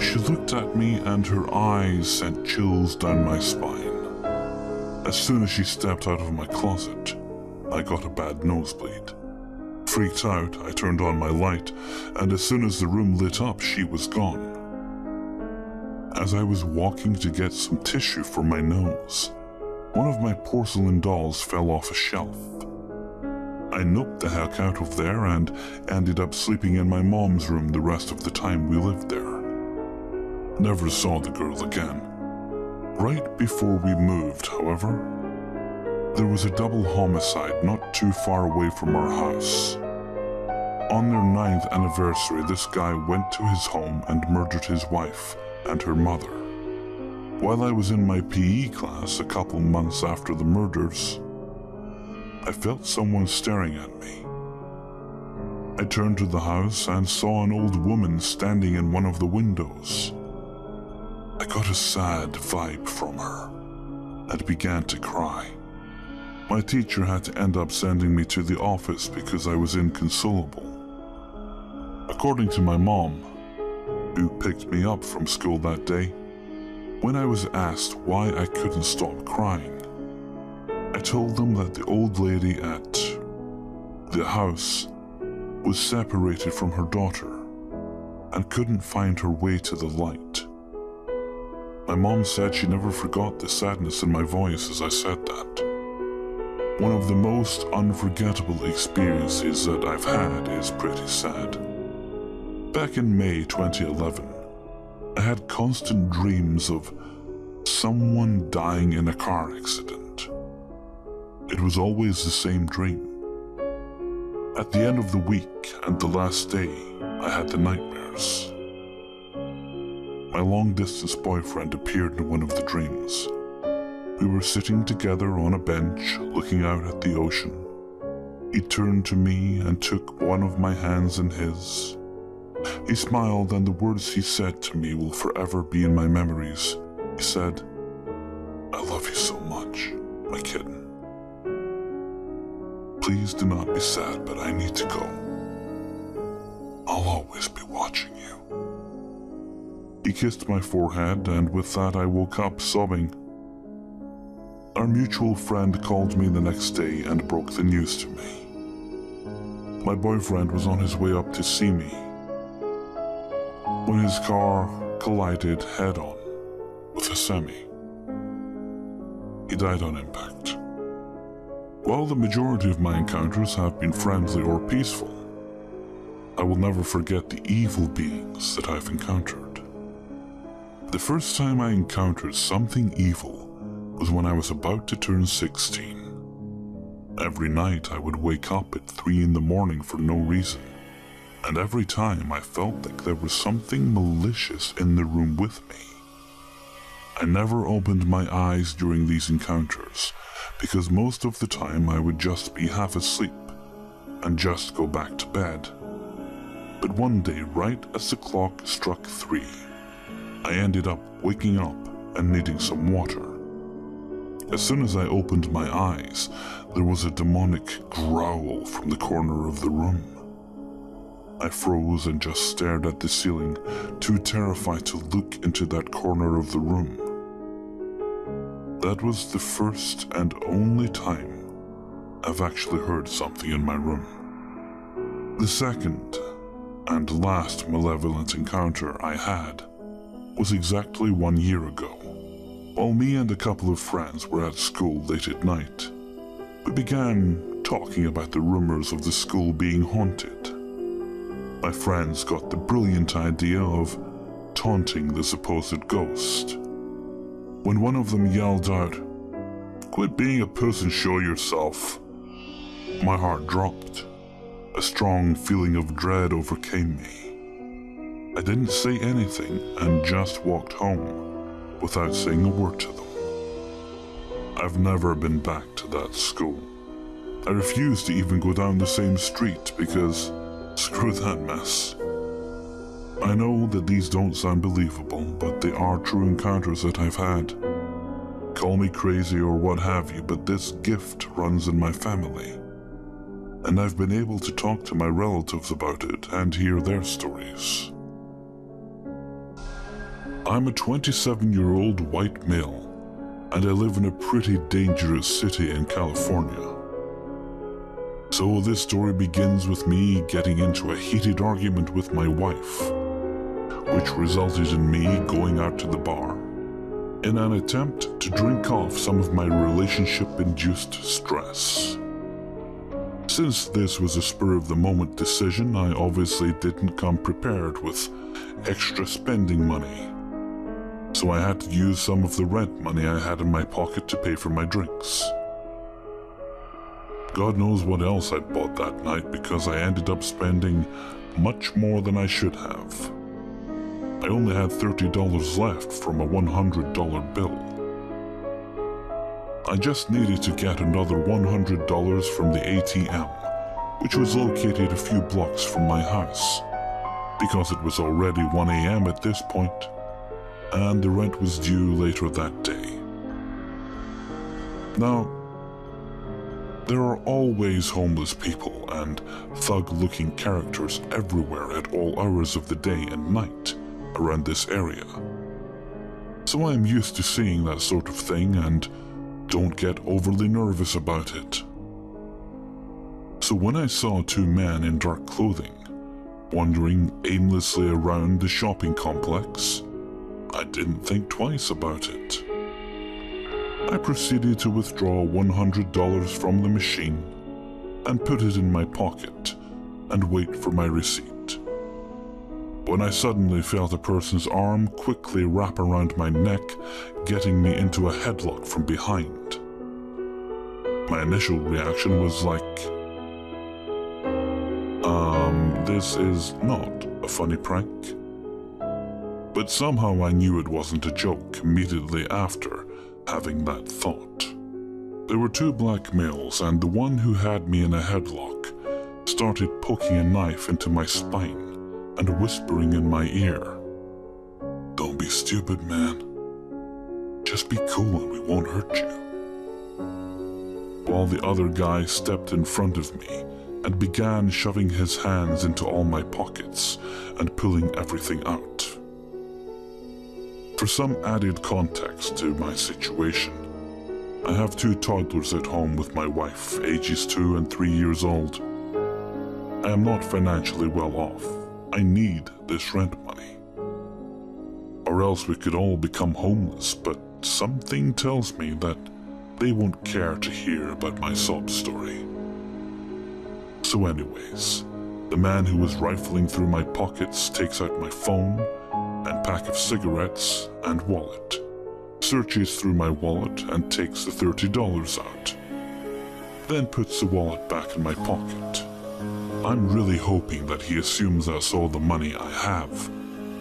She looked at me and her eyes sent chills down my spine. As soon as she stepped out of my closet, I got a bad nosebleed. Freaked out, I turned on my light, and as soon as the room lit up, she was gone. As I was walking to get some tissue for my nose, one of my porcelain dolls fell off a shelf. I noped the heck out of there and ended up sleeping in my mom's room the rest of the time we lived there. Never saw the girl again. Right before we moved, however, there was a double homicide not too far away from our house. On their 9th anniversary, this guy went to his home and murdered his wife and her mother. While I was in my PE class a couple months after the murders, I felt someone staring at me. I turned to the house and saw an old woman standing in one of the windows. I got a sad vibe from her. and began to cry. My teacher had to end up sending me to the office because I was inconsolable. According to my mom, who picked me up from school that day, when I was asked why I couldn't stop crying, I told them that the old lady at the house was separated from her daughter and couldn't find her way to the light. My mom said she never forgot the sadness in my voice as I said that. One of the most unforgettable experiences that I've had is pretty sad. Back in May 2011, I had constant dreams of someone dying in a car accident. It was always the same dream. At the end of the week and the last day, I had the nightmares. My long-distance boyfriend appeared in one of the dreams. We were sitting together on a bench, looking out at the ocean. He turned to me and took one of my hands in his. He smiled, and the words he said to me will forever be in my memories. He said, "I love you so much, my kitten. Please do not be sad, but I need to go. I'll always be watching you." He kissed my forehead, and with that I woke up sobbing. Our mutual friend called me the next day and broke the news to me. My boyfriend was on his way up to see me when his car collided head-on with a semi. He died on impact. While the majority of my encounters have been friendly or peaceful, I will never forget the evil beings that I've encountered. The first time I encountered something evil was when I was about to turn 16. Every night I would wake up at 3 in the morning for no reason, and every time I felt like there was something malicious in the room with me. I never opened my eyes during these encounters, because most of the time I would just be half asleep and just go back to bed. But one day, right as the clock struck 3, I ended up waking up and needing some water. As soon as I opened my eyes, there was a demonic growl from the corner of the room. I froze and just stared at the ceiling, too terrified to look into that corner of the room. That was the first and only time I've actually heard something in my room. The second and last malevolent encounter I had was exactly 1 year ago. While me and a couple of friends were at school late at night, we began talking about the rumors of the school being haunted. My friends got the brilliant idea of taunting the supposed ghost. When one of them yelled out, "Quit being a puss and show yourself," my heart dropped. A strong feeling of dread overcame me. I didn't say anything and just walked home without saying a word to them. I've never been back to that school. I refuse to even go down the same street because screw that mess. I know that these don't sound believable, but they are true encounters that I've had. Call me crazy or what have you, but this gift runs in my family. And I've been able to talk to my relatives about it and hear their stories. I'm a 27-year-old white male, and I live in a pretty dangerous city in California. So this story begins with me getting into a heated argument with my wife, which resulted in me going out to the bar in an attempt to drink off some of my relationship-induced stress. Since this was a spur-of-the-moment decision, I obviously didn't come prepared with extra spending money. So I had to use some of the rent money I had in my pocket to pay for my drinks. God knows what else I bought that night because I ended up spending much more than I should have. I only had $30 left from a $100 bill. I just needed to get another $100 from the ATM, which was located a few blocks from my house, because it was already 1 a.m. at this point, and the rent was due later that day. Now, there are always homeless people and thug-looking characters everywhere at all hours of the day and night around this area. So I'm used to seeing that sort of thing and don't get overly nervous about it. So when I saw two men in dark clothing wandering aimlessly around the shopping complex, I didn't think twice about it. I proceeded to withdraw $100 from the machine and put it in my pocket and wait for my receipt. When I suddenly felt a person's arm quickly wrap around my neck, getting me into a headlock from behind. My initial reaction was like, this is not a funny prank. But somehow I knew it wasn't a joke immediately after having that thought. There were two black males, and the one who had me in a headlock started poking a knife into my spine and whispering in my ear, "Don't be stupid, man. Just be cool and we won't hurt you." While the other guy stepped in front of me and began shoving his hands into all my pockets and pulling everything out. For some added context to my situation, I have two toddlers at home with my wife, ages 2 and 3 years old. I am not financially well off. I need this rent money. Or else we could all become homeless, but something tells me that they won't care to hear about my sob story. So anyways, the man who was rifling through my pockets takes out my phone and pack of cigarettes and wallet, searches through my wallet and takes the $30 out, then puts the wallet back in my pocket. I'm really hoping that he assumes that's all the money I have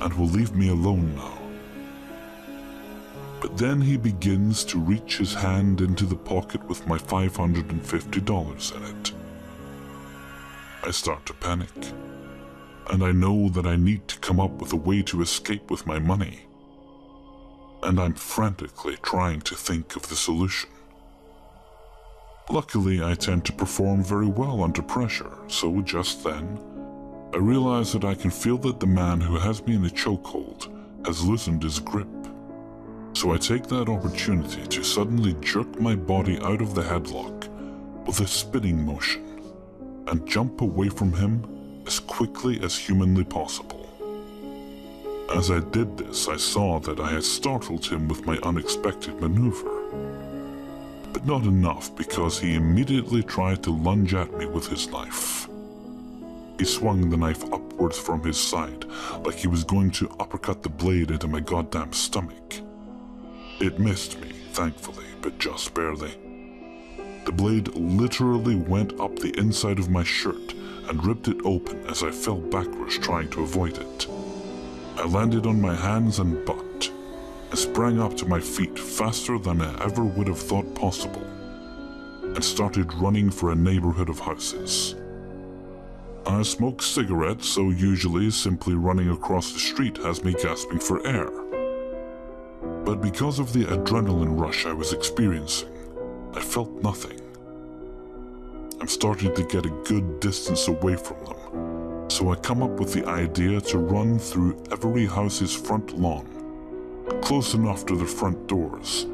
and will leave me alone now. But then he begins to reach his hand into the pocket with my $550 in it. I start to panic, and I know that I need to come up with a way to escape with my money. And I'm frantically trying to think of the solution. Luckily, I tend to perform very well under pressure, so just then, I realize that I can feel that the man who has me in a chokehold has loosened his grip. So I take that opportunity to suddenly jerk my body out of the headlock with a spinning motion and jump away from him as quickly as humanly possible. As I did this, I saw that I had startled him with my unexpected maneuver. But not enough, because he immediately tried to lunge at me with his knife. He swung the knife upwards from his side, like he was going to uppercut the blade into my goddamn stomach. It missed me, thankfully, but just barely. The blade literally went up the inside of my shirt and ripped it open as I fell backwards trying to avoid it. I landed on my hands and butt. I sprang up to my feet faster than I ever would have thought possible and started running for a neighborhood of houses. I smoke cigarettes, so usually simply running across the street has me gasping for air. But because of the adrenaline rush I was experiencing, I felt nothing. I'm starting to get a good distance away from them, so I come up with the idea to run through every house's front lawn, close enough to the front doors,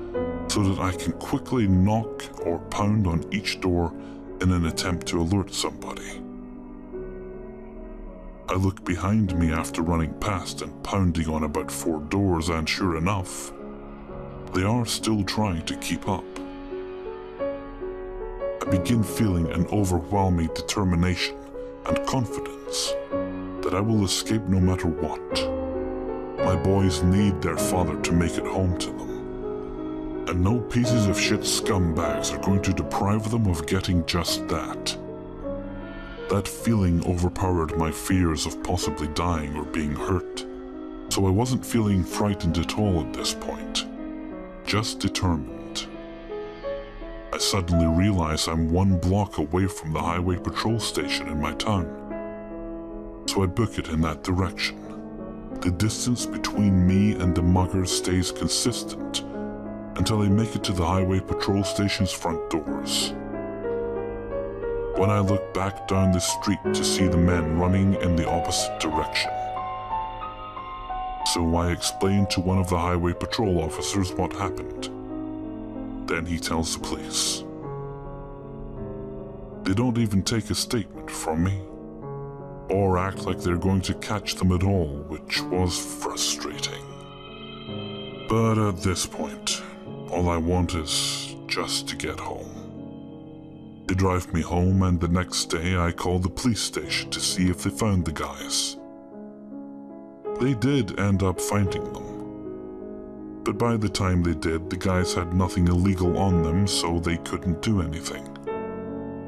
so that I can quickly knock or pound on each door in an attempt to alert somebody. I look behind me after running past and pounding on about 4 doors, and sure enough, they are still trying to keep up. I begin feeling an overwhelming determination and confidence that I will escape no matter what. My boys need their father to make it home to them, and no pieces of shit scumbags are going to deprive them of getting just that. That feeling overpowered my fears of possibly dying or being hurt, so I wasn't feeling frightened at all at this point, just determined. I suddenly realize I'm 1 block away from the highway patrol station in my town, so I book it in that direction. The distance between me and the muggers stays consistent, until I make it to the highway patrol station's front doors. When I look back down the street to see the men running in the opposite direction. So I explain to one of the highway patrol officers what happened. Then he tells the police. They don't even take a statement from me, or act like they're going to catch them at all, which was frustrating. But at this point, all I want is just to get home. They drive me home, and the next day I call the police station to see if they found the guys. They did end up finding them. But by the time they did, the guys had nothing illegal on them, so they couldn't do anything.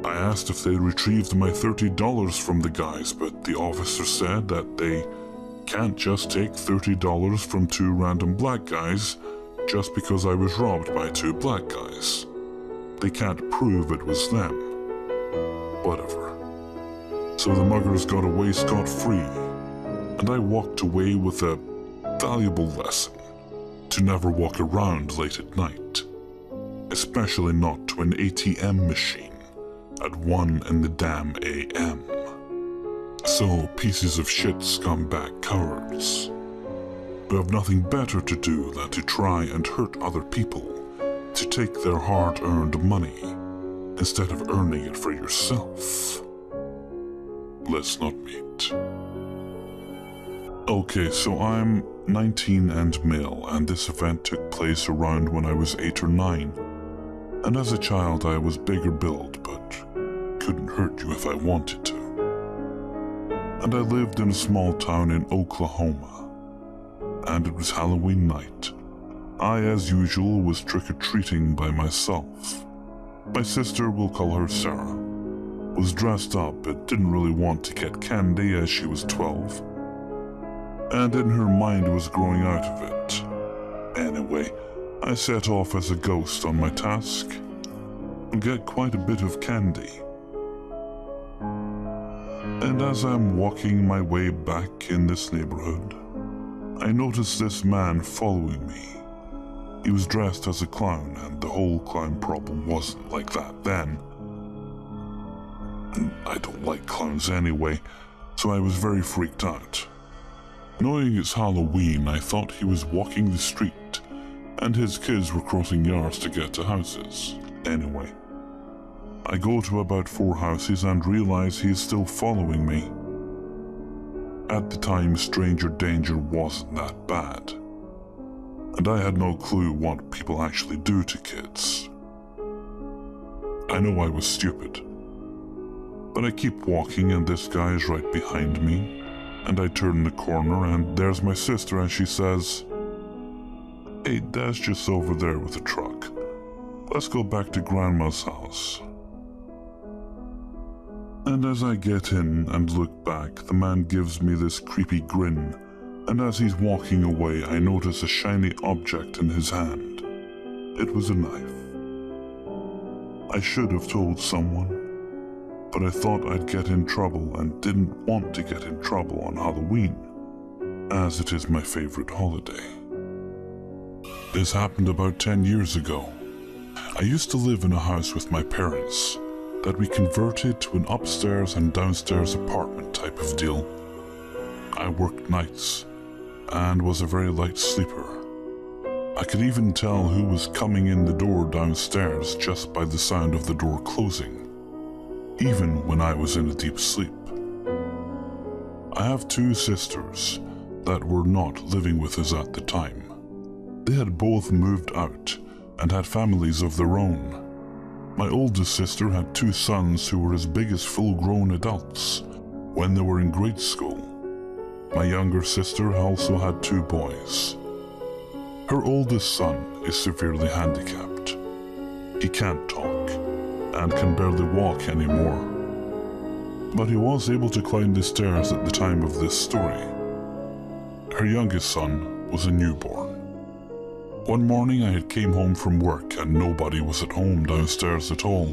I asked if they retrieved my $30 from the guys, but the officer said that they can't just take $30 from two random black guys just because I was robbed by two black guys. They can't prove it was them. Whatever. So the muggers got away scot-free, and I walked away with a valuable lesson to never walk around late at night, especially not to an ATM machine at 1 in the damn AM. So pieces of shit scumbag cowards who have nothing better to do than to try and hurt other people to take their hard-earned money instead of earning it for yourself. Let's not meet. Okay, so I'm 19 and male, and this event took place around when I was 8 or 9. And as a child I was bigger build, but couldn't hurt you if I wanted to. And I lived in a small town in Oklahoma, and it was Halloween night. I, as usual, was trick-or-treating by myself. My sister, we'll call her Sarah, was dressed up but didn't really want to get candy as she was 12. And in her mind was growing out of it. Anyway, I set off as a ghost on my task and get quite a bit of candy. And as I'm walking my way back in this neighborhood, I noticed this man following me. He was dressed as a clown, and the whole clown problem wasn't like that then. And I don't like clowns anyway, so I was very freaked out. Knowing it's Halloween, I thought he was walking the street, and his kids were crossing yards to get to houses. Anyway, I go to about 4 houses and realize he is still following me. At the time, stranger danger wasn't that bad, and I had no clue what people actually do to kids. I know I was stupid, but I keep walking and this guy is right behind me, and I turn the corner and there's my sister and she says, "Hey, Dad's just over there with the truck. Let's go back to Grandma's house." And as I get in and look back, the man gives me this creepy grin, and as he's walking away, I notice a shiny object in his hand. It was a knife. I should have told someone, but I thought I'd get in trouble and didn't want to get in trouble on Halloween, as it is my favorite holiday. This happened about 10 years ago. I used to live in a house with my parents that we converted to an upstairs and downstairs apartment type of deal. I worked nights and was a very light sleeper. I could even tell who was coming in the door downstairs just by the sound of the door closing, even when I was in a deep sleep. I have 2 sisters that were not living with us at the time. They had both moved out and had families of their own. My oldest sister had 2 sons who were as big as full-grown adults when they were in grade school. My younger sister also had 2 boys. Her oldest son is severely handicapped. He can't talk and can barely walk anymore. But he was able to climb the stairs at the time of this story. Her youngest son was a newborn. One morning I had came home from work and nobody was at home downstairs at all.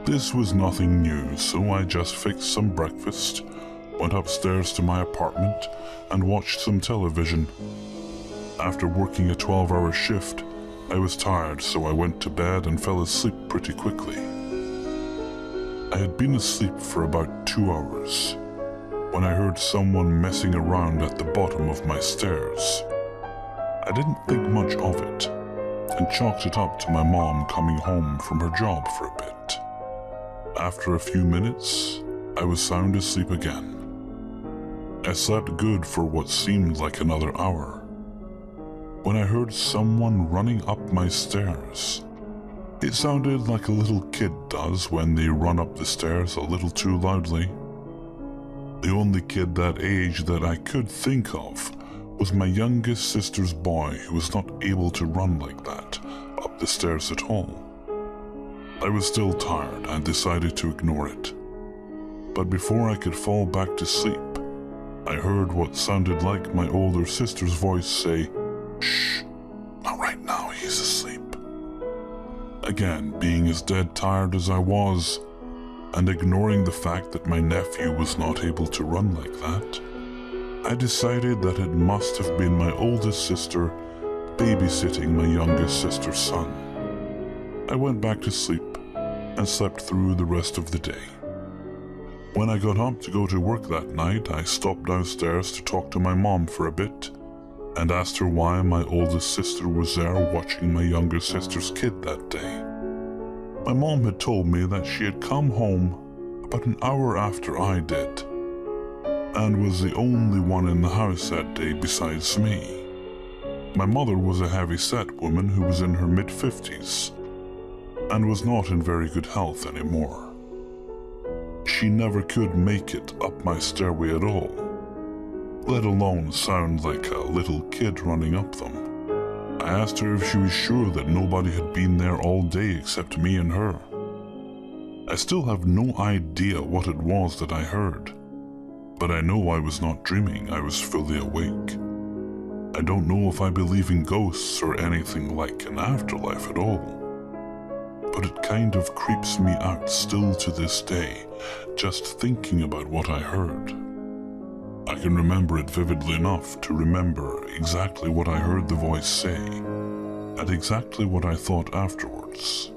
This was nothing new, so I just fixed some breakfast, went upstairs to my apartment and watched some television. After working a 12-hour shift, I was tired, so I went to bed and fell asleep pretty quickly. I had been asleep for about 2 hours when I heard someone messing around at the bottom of my stairs. I didn't think much of it and chalked it up to my mom coming home from her job for a bit. After a few minutes, I was sound asleep again. I slept good for what seemed like another hour when I heard someone running up my stairs. It sounded like a little kid does when they run up the stairs a little too loudly. The only kid that age that I could think of was my youngest sister's boy, who was not able to run like that up the stairs at all. I was still tired and decided to ignore it. But before I could fall back to sleep, I heard what sounded like my older sister's voice say, "Shh, not right now, he's asleep." Again, being as dead tired as I was, and ignoring the fact that my nephew was not able to run like that, I decided that it must have been my oldest sister babysitting my youngest sister's son. I went back to sleep and slept through the rest of the day. When I got up to go to work that night, I stopped downstairs to talk to my mom for a bit and asked her why my oldest sister was there watching my younger sister's kid that day. My mom had told me that she had come home about an hour after I did and was the only one in the house that day besides me. My mother was a heavy-set woman who was in her mid-50s and was not in very good health anymore. She never could make it up my stairway at all, let alone sound like a little kid running up them. I asked her if she was sure that nobody had been there all day except me and her. I still have no idea what it was that I heard, but I know I was not dreaming. I was fully awake. I don't know if I believe in ghosts or anything like an afterlife at all, but it kind of creeps me out still to this day, just thinking about what I heard. I can remember it vividly enough to remember exactly what I heard the voice say, and exactly what I thought afterwards.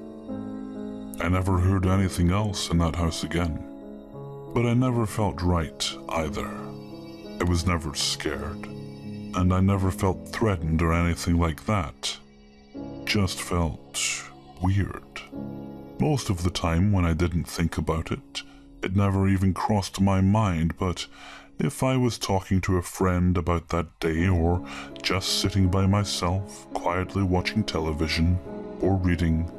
I never heard anything else in that house again, but I never felt right either. I was never scared, and I never felt threatened or anything like that. Just felt weird. Most of the time when I didn't think about it, it never even crossed my mind, but if I was talking to a friend about that day or just sitting by myself, quietly watching television or reading,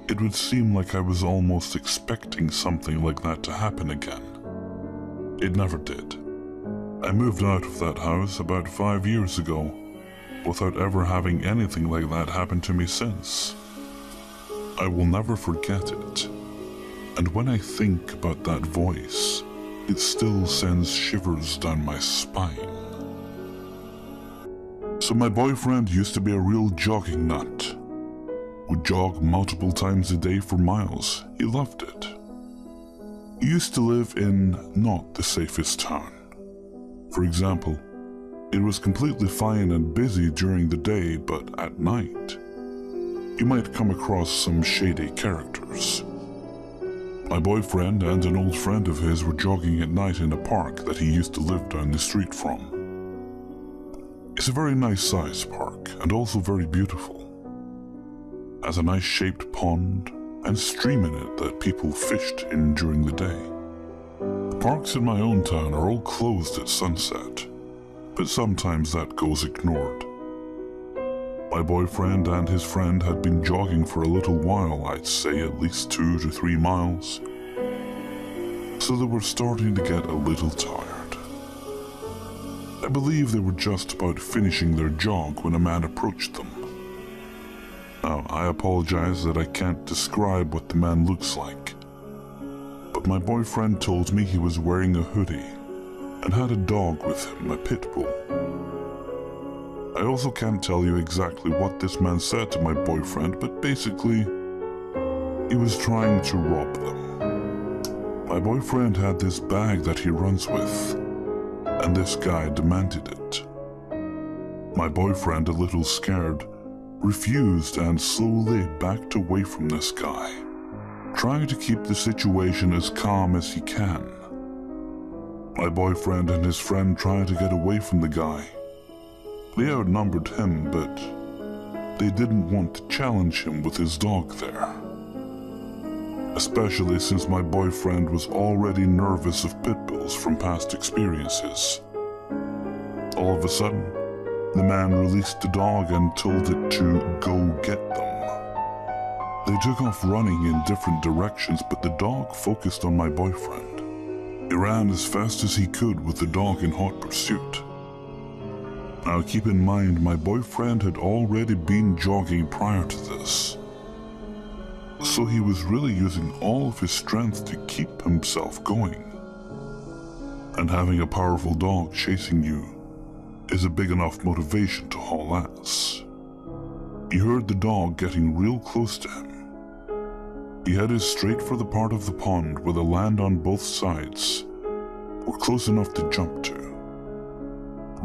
it would seem like I was almost expecting something like that to happen again. It never did. I moved out of that house about 5 years ago, without ever having anything like that happen to me since. I will never forget it, and when I think about that voice, it still sends shivers down my spine. So my boyfriend used to be a real jogging nut. Would jog multiple times a day for miles. He loved it. He used to live in not the safest town. For example, it was completely fine and busy during the day, but at night, you might come across some shady characters. My boyfriend and an old friend of his were jogging at night in a park that he used to live down the street from. It's a very nice sized park and also very beautiful. Has a nice shaped pond and stream in it that people fished in during the day. The parks in my own town are all closed at sunset, but sometimes that goes ignored. My boyfriend and his friend had been jogging for a little while, I'd say at least 2 to 3 miles, so they were starting to get a little tired. I believe they were just about finishing their jog when a man approached them. Now, I apologize that I can't describe what the man looks like, but my boyfriend told me he was wearing a hoodie and had a dog with him, a pit bull. I also can't tell you exactly what this man said to my boyfriend, but basically, he was trying to rob them. My boyfriend had this bag that he runs with, and this guy demanded it. My boyfriend, a little scared, refused and slowly backed away from this guy, trying to keep the situation as calm as he can. My boyfriend and his friend tried to get away from the guy. They outnumbered him, but they didn't want to challenge him with his dog there. Especially since my boyfriend was already nervous of pit bulls from past experiences. All of a sudden, the man released the dog and told it to go get them. They took off running in different directions, but the dog focused on my boyfriend. He ran as fast as he could with the dog in hot pursuit. Now keep in mind, my boyfriend had already been jogging prior to this, so he was really using all of his strength to keep himself going. And having a powerful dog chasing you is a big enough motivation to haul ass. He heard the dog getting real close to him. He headed straight for the part of the pond where the land on both sides were close enough to jump to,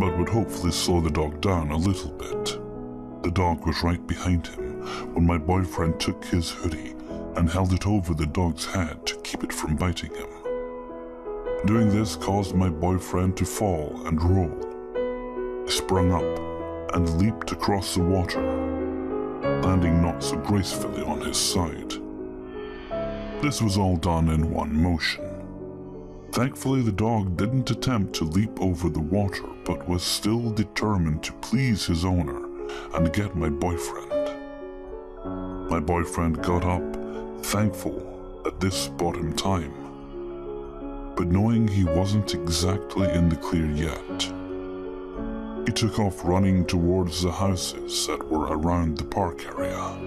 but would hopefully slow the dog down a little bit. The dog was right behind him when my boyfriend took his hoodie and held it over the dog's head to keep it from biting him. Doing this caused my boyfriend to fall and roll. He sprung up and leaped across the water, landing not so gracefully on his side. This was all done in one motion. Thankfully, the dog didn't attempt to leap over the water, but was still determined to please his owner and get my boyfriend. My boyfriend got up, thankful that this bought him time, but knowing he wasn't exactly in the clear yet, he took off running towards the houses that were around the park area.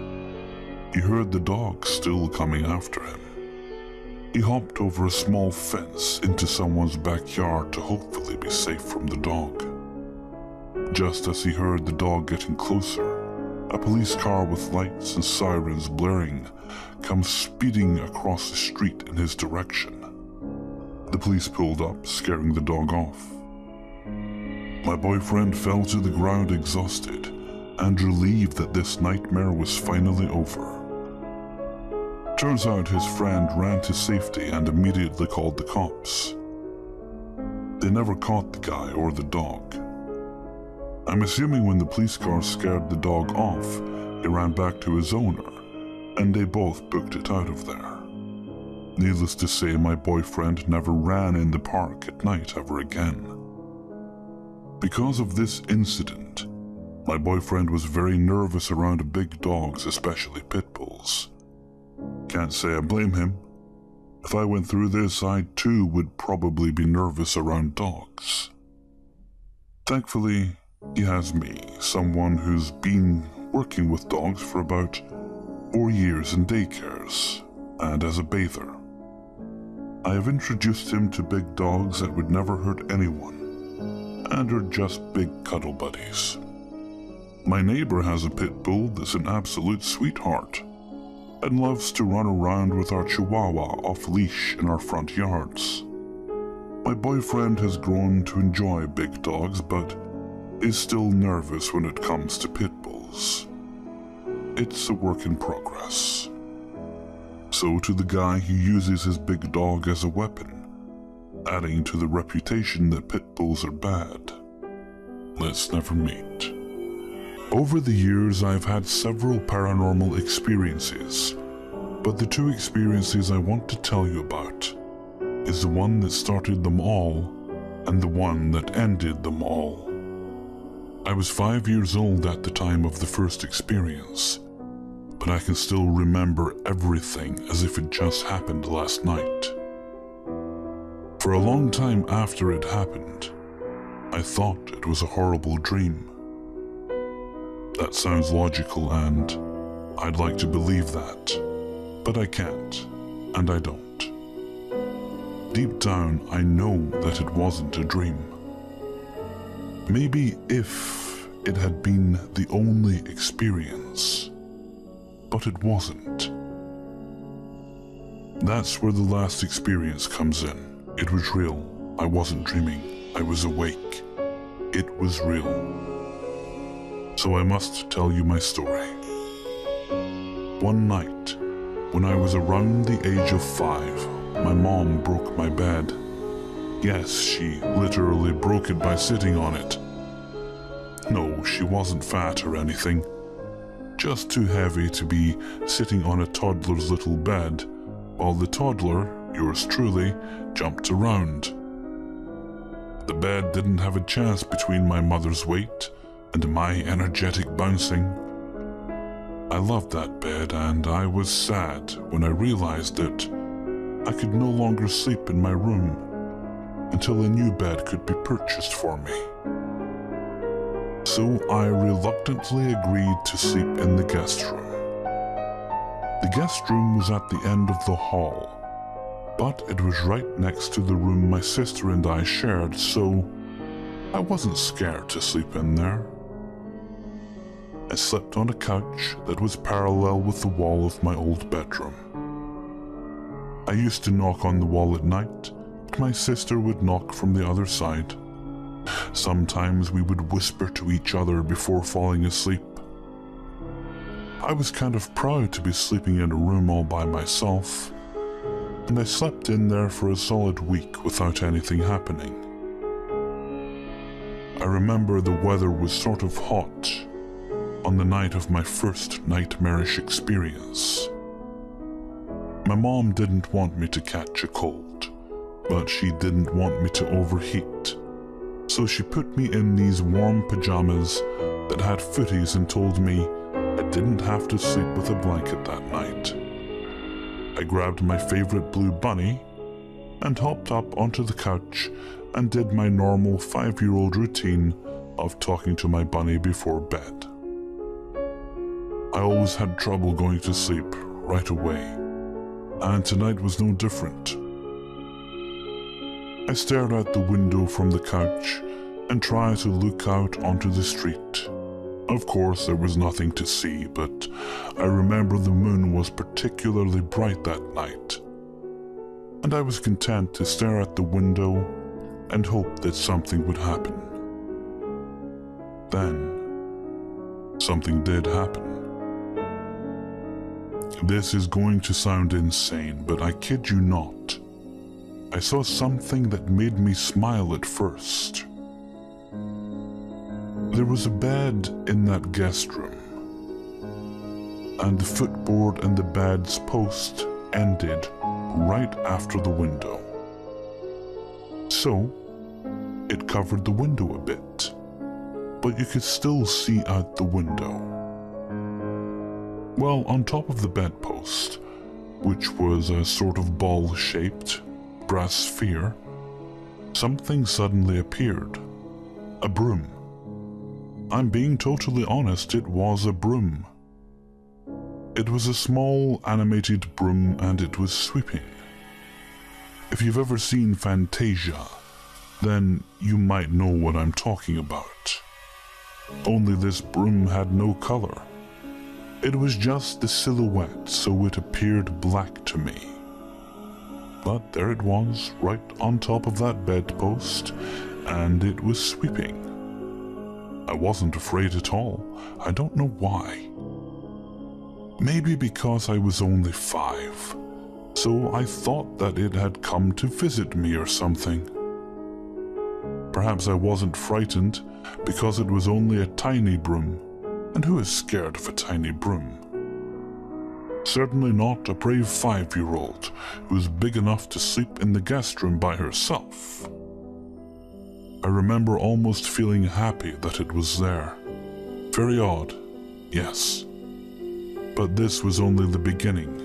He heard the dog still coming after him. He hopped over a small fence into someone's backyard to hopefully be safe from the dog. Just as he heard the dog getting closer, a police car with lights and sirens blaring comes speeding across the street in his direction. The police pulled up, scaring the dog off. My boyfriend fell to the ground exhausted and relieved that this nightmare was finally over. Turns out his friend ran to safety and immediately called the cops. They never caught the guy or the dog. I'm assuming when the police car scared the dog off, he ran back to his owner, and they both booked it out of there. Needless to say, my boyfriend never ran in the park at night ever again. Because of this incident, my boyfriend was very nervous around big dogs, especially pit bulls. Can't say I blame him. If I went through this, I too would probably be nervous around dogs. Thankfully, he has me, someone who's been working with dogs for about 4 years in daycares and as a bather. I have introduced him to big dogs that would never hurt anyone and are just big cuddle buddies. My neighbor has a pit bull that's an absolute sweetheart and loves to run around with our Chihuahua off-leash in our front yards. My boyfriend has grown to enjoy big dogs, but is still nervous when it comes to pit bulls. It's a work in progress. So to the guy who uses his big dog as a weapon, adding to the reputation that pit bulls are bad, let's never meet. Over the years, I've had several paranormal experiences, but the two experiences I want to tell you about is the one that started them all and the one that ended them all. I was 5 years old at the time of the first experience, but I can still remember everything as if it just happened last night. For a long time after it happened, I thought it was a horrible dream. That sounds logical, and I'd like to believe that, but I can't, and I don't. Deep down, I know that it wasn't a dream. Maybe if it had been the only experience, but it wasn't. That's where the last experience comes in. It was real. I wasn't dreaming. I was awake. It was real. so I must tell you my story. One night, when I was around the age of 5, my mom broke my bed. Yes, she literally broke it by sitting on it. No, she wasn't fat or anything. Just too heavy to be sitting on a toddler's little bed, while the toddler, yours truly, jumped around. The bed didn't have a chance between my mother's weight and my energetic bouncing. I loved that bed, and I was sad when I realized that I could no longer sleep in my room until a new bed could be purchased for me. So I reluctantly agreed to sleep in the guest room. The guest room was at the end of the hall, but it was right next to the room my sister and I shared, so I wasn't scared to sleep in there. I slept on a couch that was parallel with the wall of my old bedroom. I used to knock on the wall at night, but my sister would knock from the other side. Sometimes we would whisper to each other before falling asleep. I was kind of proud to be sleeping in a room all by myself, and I slept in there for a solid week without anything happening. I remember the weather was sort of hot on the night of my first nightmarish experience. My mom didn't want me to catch a cold, but she didn't want me to overheat. So she put me in these warm pajamas that had footies and told me I didn't have to sleep with a blanket that night. I grabbed my favorite blue bunny and hopped up onto the couch and did my normal 5-year-old routine of talking to my bunny before bed. I always had trouble going to sleep right away, and tonight was no different. I stared out the window from the couch and tried to look out onto the street. Of course, there was nothing to see, but I remember the moon was particularly bright that night, and I was content to stare at the window and hope that something would happen. Then, something did happen. This is going to sound insane, but I kid you not. I saw something that made me smile at first. There was a bed in that guest room, and the footboard and the bed's post ended right after the window. So, it covered the window a bit, but you could still see out the window. Well, on top of the bedpost, which was a sort of ball-shaped brass sphere, something suddenly appeared. A broom. I'm being totally honest, it was a broom. It was a small animated broom and it was sweeping. If you've ever seen Fantasia, then you might know what I'm talking about. Only this broom had no color. It was just the silhouette, so it appeared black to me. But there it was, right on top of that bedpost, and it was sweeping. I wasn't afraid at all. I don't know why. Maybe because I was only 5, so I thought that it had come to visit me or something. Perhaps I wasn't frightened because it was only a tiny broom, and who is scared of a tiny broom? Certainly not a brave 5-year-old who was big enough to sleep in the guest room by herself. I remember almost feeling happy that it was there. Very odd, yes. But this was only the beginning.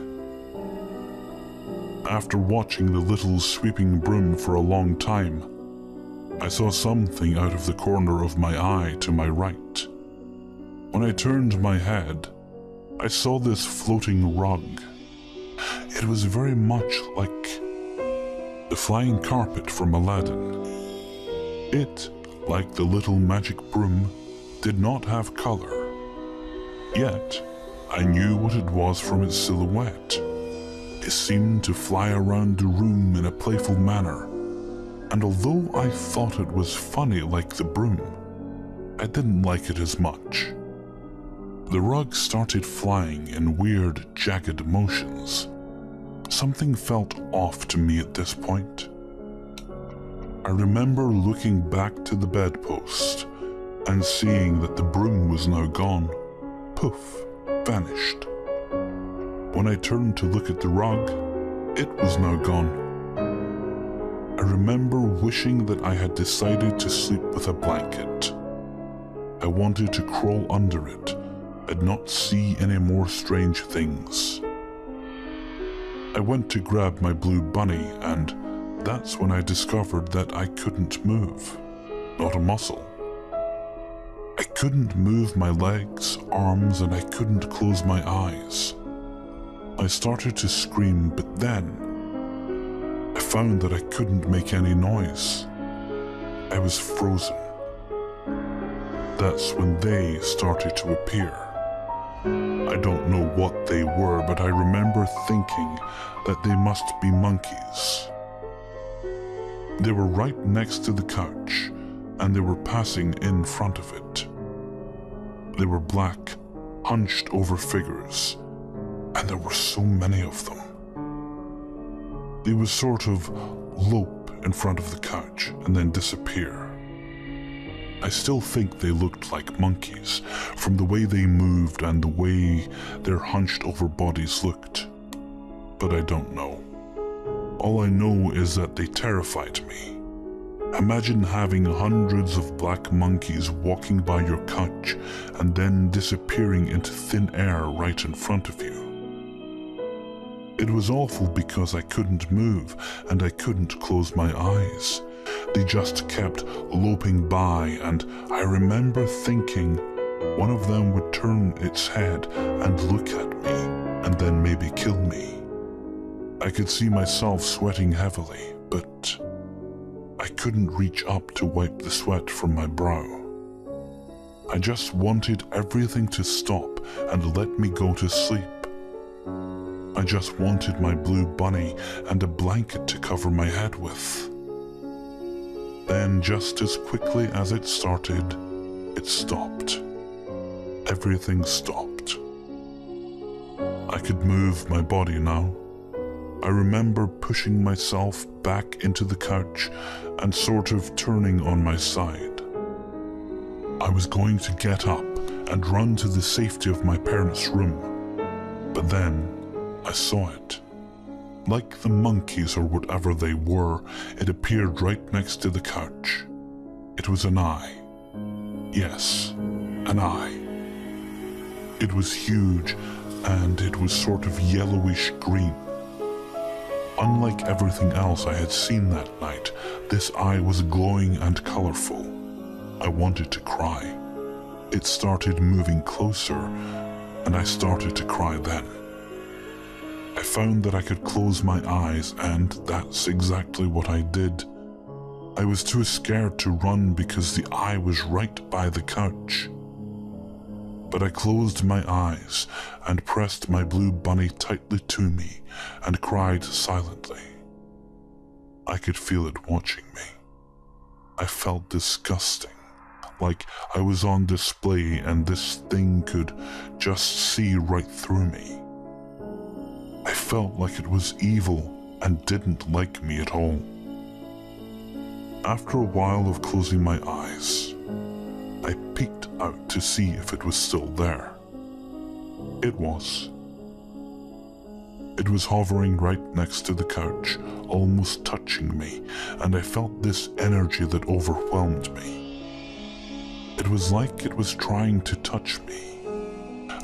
After watching the little sweeping broom for a long time, I saw something out of the corner of my eye to my right. When I turned my head, I saw this floating rug. It was very much like the flying carpet from Aladdin. It, like the little magic broom, did not have color. Yet, I knew what it was from its silhouette. It seemed to fly around the room in a playful manner, and although I thought it was funny like the broom, I didn't like it as much. The rug started flying in weird, jagged motions. Something felt off to me at this point. I remember looking back to the bedpost and seeing that the broom was now gone. Poof, vanished. When I turned to look at the rug, it was now gone. I remember wishing that I had decided to sleep with a blanket. I wanted to crawl under it and not see any more strange things. I went to grab my blue bunny, and that's when I discovered that I couldn't move, not a muscle. I couldn't move my legs, arms, and I couldn't close my eyes. I started to scream, but then I found that I couldn't make any noise. I was frozen. That's when they started to appear. I don't know what they were, but I remember thinking that they must be monkeys. They were right next to the couch, and they were passing in front of it. They were black, hunched over figures, and there were so many of them. They would sort of lope in front of the couch and then disappear. I still think they looked like monkeys from the way they moved and the way their hunched over bodies looked, but I don't know. All I know is that they terrified me. Imagine having hundreds of black monkeys walking by your couch and then disappearing into thin air right in front of you. It was awful because I couldn't move and I couldn't close my eyes. They just kept loping by, and I remember thinking one of them would turn its head and look at me and then maybe kill me. I could see myself sweating heavily, but I couldn't reach up to wipe the sweat from my brow. I just wanted everything to stop and let me go to sleep. I just wanted my blue bunny and a blanket to cover my head with. Then, just as quickly as it started, it stopped. Everything stopped. I could move my body now. I remember pushing myself back into the couch and sort of turning on my side. I was going to get up and run to the safety of my parents' room, but then I saw it. Like the monkeys or whatever they were, it appeared right next to the couch. It was an eye. Yes, an eye. It was huge, and it was sort of yellowish green. Unlike everything else I had seen that night, this eye was glowing and colorful. I wanted to cry. It started moving closer, and I started to cry then. I found that I could close my eyes, and that's exactly what I did. I was too scared to run because the eye was right by the couch. But I closed my eyes and pressed my blue bunny tightly to me and cried silently. I could feel it watching me. I felt disgusting, like I was on display and this thing could just see right through me. I felt like it was evil and didn't like me at all. After a while of closing my eyes, I peeked out to see if it was still there. It was. It was hovering right next to the couch, almost touching me, and I felt this energy that overwhelmed me. It was like it was trying to touch me.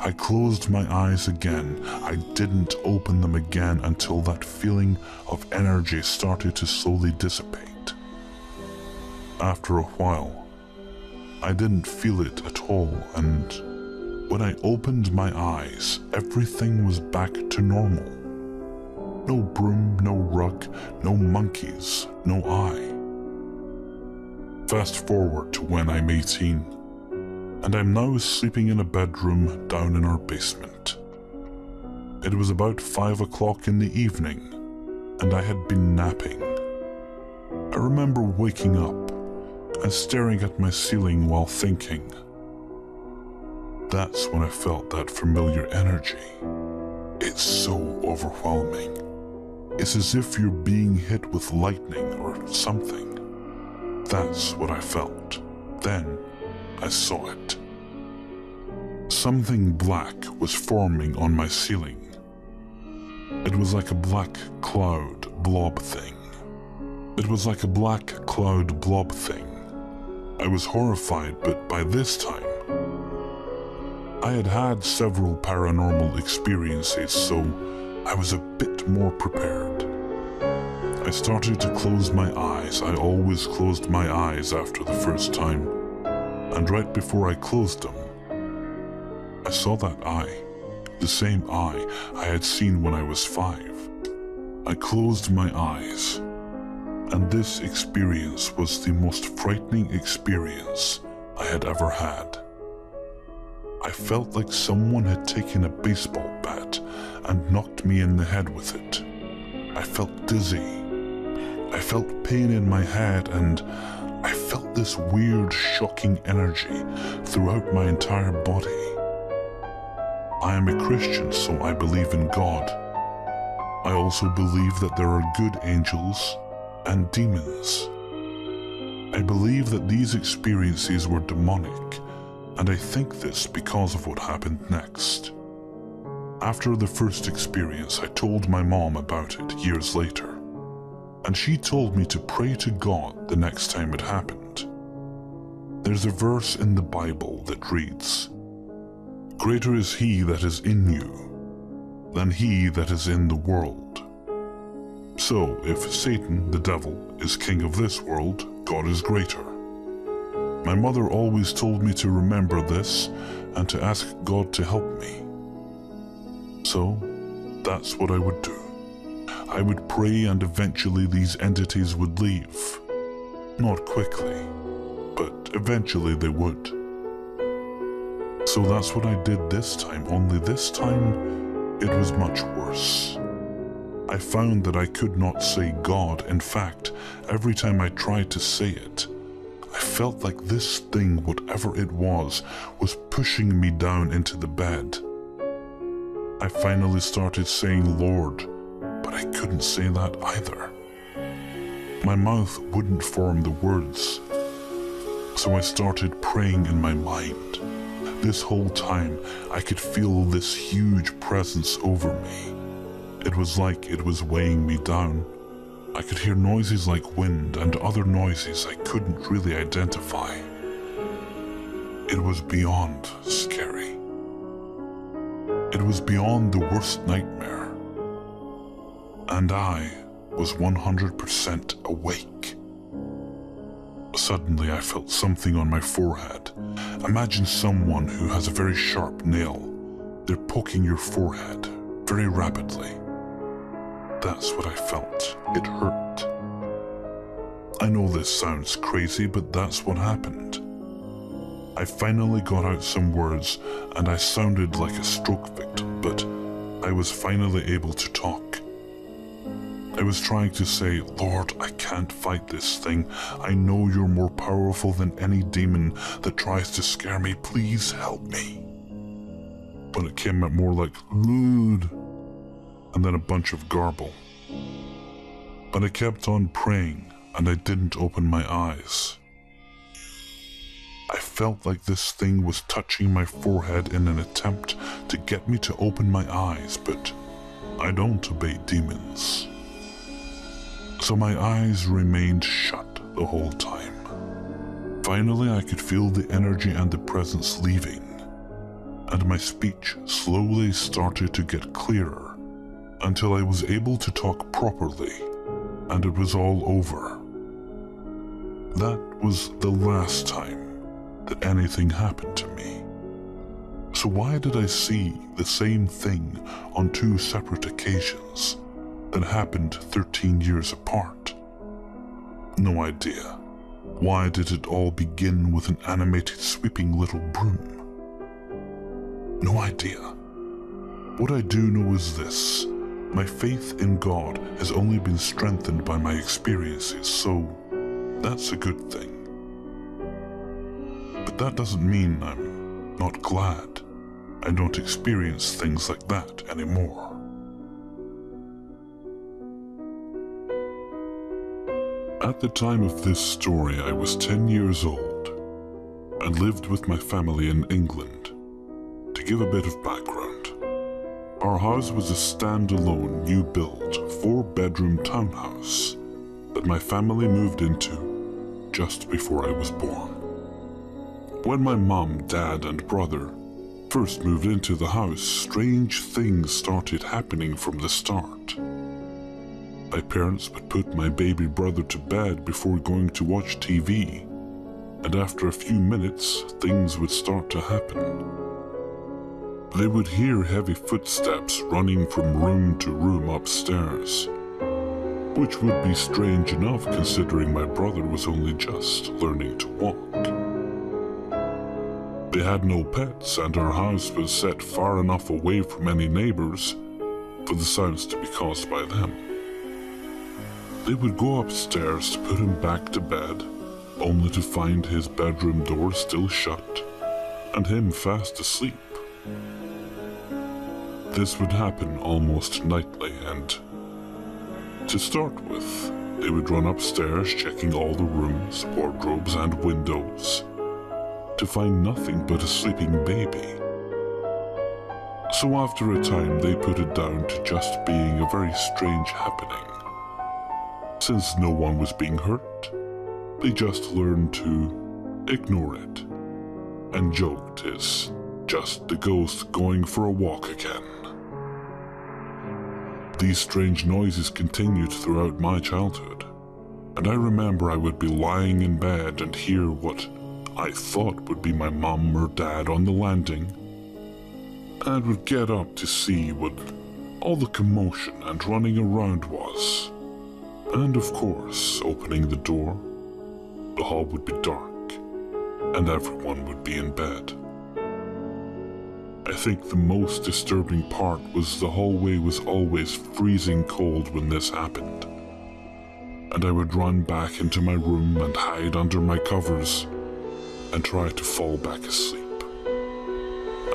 I closed my eyes again. I didn't open them again until that feeling of energy started to slowly dissipate. After a while, I didn't feel it at all, and when I opened my eyes, everything was back to normal. No broom, no rug, no monkeys, no eye. Fast forward to when I'm 18. And I'm now sleeping in a bedroom down in our basement. It was about 5 o'clock in the evening, and I had been napping. I remember waking up and staring at my ceiling while thinking, That's when I felt that familiar energy. It's so overwhelming. It's as if you're being hit with lightning or something. That's what I felt. Then I saw it. Something black was forming on my ceiling. It was like a black cloud blob thing. It was like a black cloud blob thing. I was horrified, but by this time, I had had several paranormal experiences, so I was a bit more prepared. I started to close my eyes. I always closed my eyes after the first time, and right before I closed them, I saw that eye, the same eye I had seen when I was 5. I closed my eyes, and this experience was the most frightening experience I had ever had. I felt like someone had taken a baseball bat and knocked me in the head with it. I felt dizzy. I felt pain in my head, and I felt this weird, shocking energy throughout my entire body. I am a Christian, so I believe in God. I also believe that there are good angels and demons. I believe that these experiences were demonic, and I think this because of what happened next. After the first experience, I told my mom about it years later, and she told me to pray to God the next time it happened. There's a verse in the Bible that reads, "Greater is he that is in you than he that is in the world." So, if Satan, the devil, is king of this world, God is greater. My mother always told me to remember this and to ask God to help me. So, that's what I would do. I would pray, and eventually these entities would leave. Not quickly, but eventually they would. So that's what I did this time, only this time it was much worse. I found that I could not say God. In fact, every time I tried to say it, I felt like this thing, whatever it was pushing me down into the bed. I finally started saying Lord, but I couldn't say that either. My mouth wouldn't form the words, so I started praying in my mind. This whole time, I could feel this huge presence over me. It was like it was weighing me down. I could hear noises like wind and other noises I couldn't really identify. It was beyond scary. It was beyond the worst nightmare. And I was 100% awake. Suddenly I felt something on my forehead. Imagine someone who has a very sharp nail. They're poking your forehead very rapidly. That's what I felt. It hurt. I know this sounds crazy, but that's what happened. I finally got out some words, and I sounded like a stroke victim, but I was finally able to talk. I was trying to say, Lord, I can't fight this thing. I know you're more powerful than any demon that tries to scare me. Please help me. But it came out more like, Lord, and then a bunch of garble. But I kept on praying, and I didn't open my eyes. I felt like this thing was touching my forehead in an attempt to get me to open my eyes, but I don't obey demons. So my eyes remained shut the whole time. Finally, I could feel the energy and the presence leaving, and my speech slowly started to get clearer until I was able to talk properly, and it was all over. That was the last time that anything happened to me. So why did I see the same thing on 2 separate occasions that happened 13 years apart? No idea. Why did it all begin with an animated sweeping little broom? No idea. What I do know is this. My faith in God has only been strengthened by my experiences, so that's a good thing. But that doesn't mean I'm not glad. I don't experience things like that anymore. At the time of this story, I was 10 years old and lived with my family in England. To give a bit of background, our house was a standalone, new-built, 4-bedroom townhouse that my family moved into just before I was born. When my mom, dad, and brother first moved into the house, strange things started happening from the start. My parents would put my baby brother to bed before going to watch TV, and after a few minutes, things would start to happen. They would hear heavy footsteps running from room to room upstairs, which would be strange enough considering my brother was only just learning to walk. They had no pets, and our house was set far enough away from any neighbors for the sounds to be caused by them. They would go upstairs to put him back to bed, only to find his bedroom door still shut and him fast asleep. This would happen almost nightly, and to start with, they would run upstairs checking all the rooms, wardrobes, and windows to find nothing but a sleeping baby. So after a time, they put it down to just being a very strange happening. Since no one was being hurt, they just learned to ignore it and joked it's just the ghost going for a walk again. These strange noises continued throughout my childhood, and I remember I would be lying in bed and hear what I thought would be my mom or dad on the landing, and would get up to see what all the commotion and running around was. And of course, opening the door, the hall would be dark, and everyone would be in bed. I think the most disturbing part was the hallway was always freezing cold when this happened, and I would run back into my room and hide under my covers and try to fall back asleep.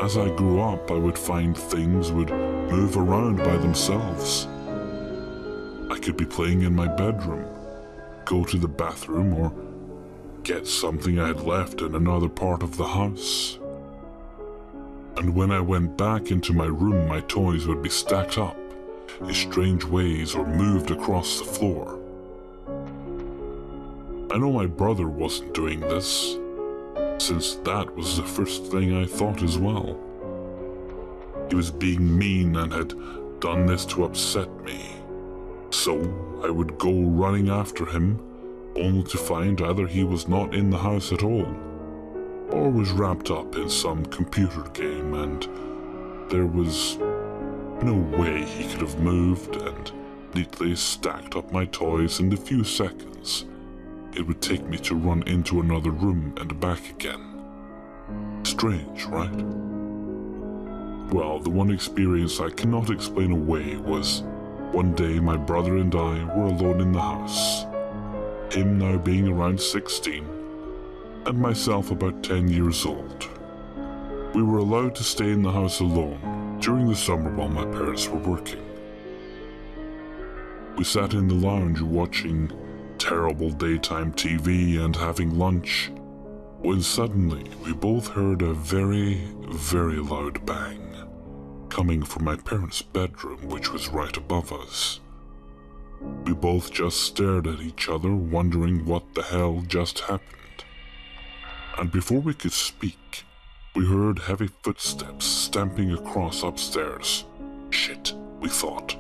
As I grew up, I would find things would move around by themselves. I could be playing in my bedroom, go to the bathroom, or get something I had left in another part of the house. And when I went back into my room, my toys would be stacked up in strange ways or moved across the floor. I know my brother wasn't doing this, since that was the first thing I thought as well. He was being mean and had done this to upset me. So I would go running after him, only to find either he was not in the house at all, or was wrapped up in some computer game, and there was no way he could have moved and neatly stacked up my toys in the few seconds it would take me to run into another room and back again. Strange, right? Well, the one experience I cannot explain away was one day my brother and I were alone in the house, him now being around 16, and myself about 10 years old. We were allowed to stay in the house alone during the summer while my parents were working. We sat in the lounge watching terrible daytime TV and having lunch, when suddenly we both heard a very, very loud bang coming from my parents' bedroom, which was right above us. We both just stared at each other, wondering what the hell just happened. And before we could speak, we heard heavy footsteps stamping across upstairs. Shit, we thought.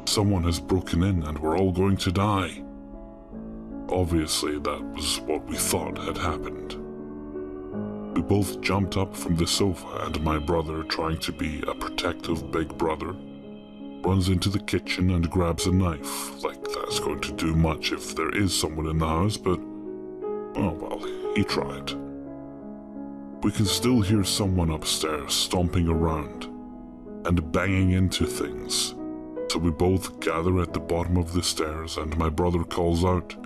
Someone has broken in and we're all going to die. Obviously, that was what we thought had happened. We both jumped up from the sofa, and my brother, trying to be a protective big brother, runs into the kitchen and grabs a knife, like that's going to do much if there is someone in the house, but, oh well, he tried. We can still hear someone upstairs stomping around and banging into things, so we both gather at the bottom of the stairs, and my brother calls out,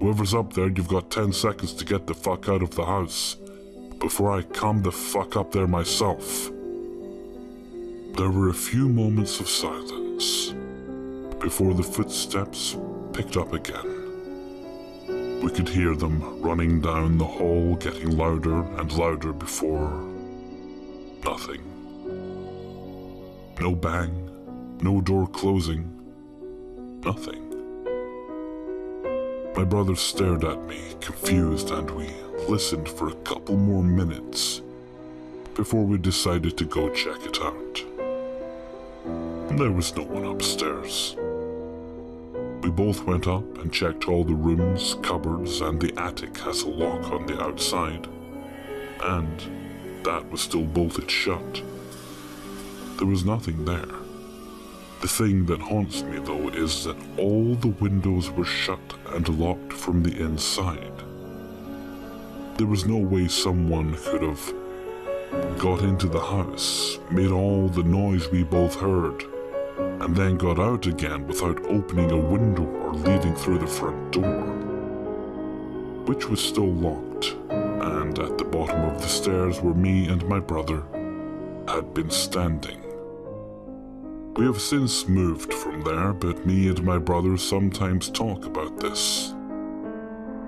"Whoever's up there, you've got 10 seconds to get the fuck out of the house. before I come the fuck up there myself. There were a few moments of silence before the footsteps picked up again. We could hear them running down the hall, getting louder and louder before nothing. No bang, no door closing, nothing. My brother stared at me, confused, and we listened for a couple more minutes before we decided to go check it out. There was no one upstairs. We both went up and checked all the rooms, cupboards, and the attic has a lock on the outside, and that was still bolted shut. There was nothing there. The thing that haunts me, though, is that all the windows were shut and locked from the inside. There was no way someone could have got into the house, made all the noise we both heard, and then got out again without opening a window or leaving through the front door, which was still locked, and at the bottom of the stairs where me and my brother had been standing. We have since moved from there, but me and my brother sometimes talk about this,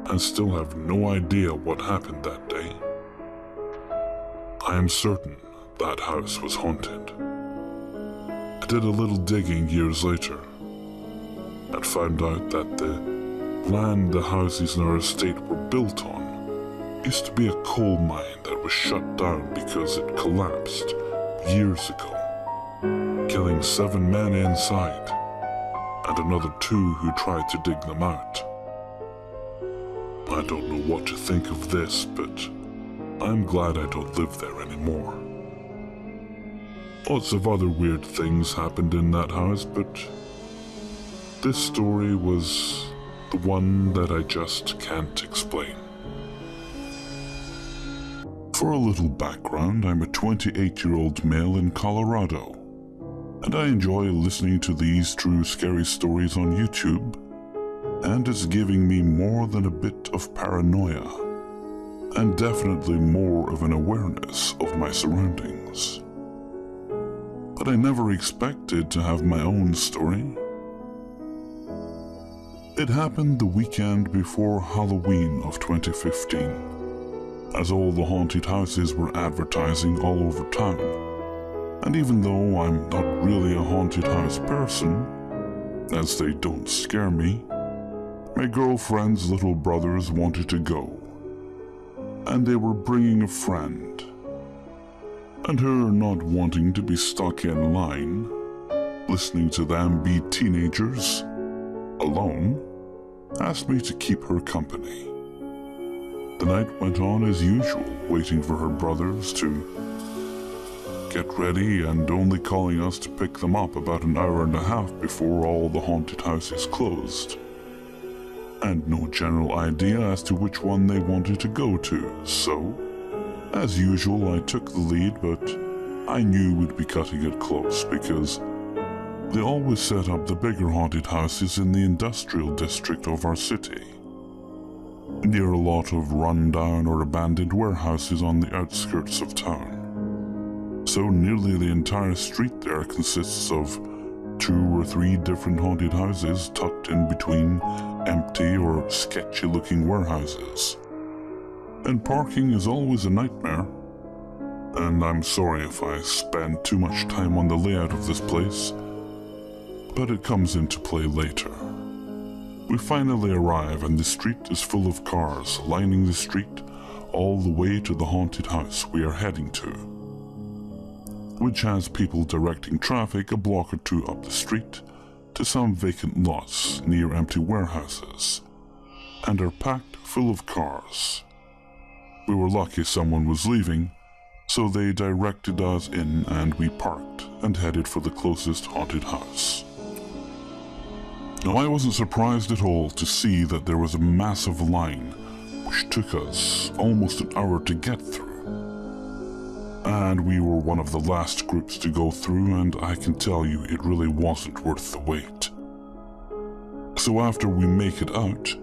and still have no idea what happened that day. I am certain that house was haunted. I did a little digging years later, and found out that the land the houses in our estate were built on used to be a coal mine that was shut down because it collapsed years ago, killing 7 men inside, and another 2 who tried to dig them out. I don't know what to think of this, but I'm glad I don't live there anymore. Lots of other weird things happened in that house, but this story was the one that I just can't explain. For a little background, I'm a 28-year-old male in Colorado, and I enjoy listening to these true scary stories on YouTube, and it's giving me more than a bit of paranoia, and definitely more of an awareness of my surroundings. But I never expected to have my own story. It happened the weekend before Halloween of 2015, as all the haunted houses were advertising all over town. And even though I'm not really a haunted house person, as they don't scare me, my girlfriend's little brothers wanted to go, and they were bringing a friend. And her not wanting to be stuck in line, listening to them be teenagers, alone, asked me to keep her company. The night went on as usual, waiting for her brothers to get ready and only calling us to pick them up about an hour and a half before all the haunted houses closed. And no general idea as to which one they wanted to go to, so, as usual, I took the lead, but I knew we'd be cutting it close because they always set up the bigger haunted houses in the industrial district of our city, near a lot of run-down or abandoned warehouses on the outskirts of town. So nearly the entire street there consists of 2 or 3 different haunted houses tucked in between empty or sketchy-looking warehouses. And parking is always a nightmare. And I'm sorry if I spend too much time on the layout of this place, but it comes into play later. We finally arrive and the street is full of cars lining the street all the way to the haunted house we are heading to, which has people directing traffic a block or 2 up the street to some vacant lots near empty warehouses, and are packed full of cars. We were lucky someone was leaving, so they directed us in and we parked and headed for the closest haunted house. Now, I wasn't surprised at all to see that there was a massive line which took us almost an hour to get through. And we were one of the last groups to go through, and I can tell you it really wasn't worth the wait. So after we make it out,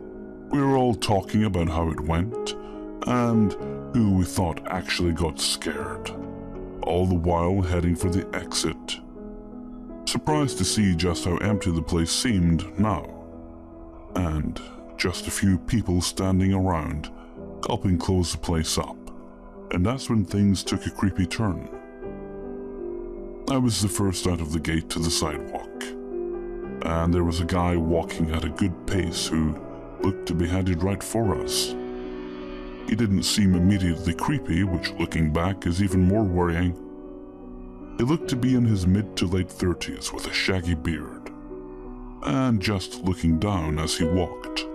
we were all talking about how it went, and who we thought actually got scared, all the while heading for the exit. Surprised to see just how empty the place seemed now, and just a few people standing around helping close the place up, and that's when things took a creepy turn. I was the first out of the gate to the sidewalk, and there was a guy walking at a good pace who looked to be headed right for us. He didn't seem immediately creepy, which looking back is even more worrying. He looked to be in his mid to late 30s with a shaggy beard, and just looking down as he walked.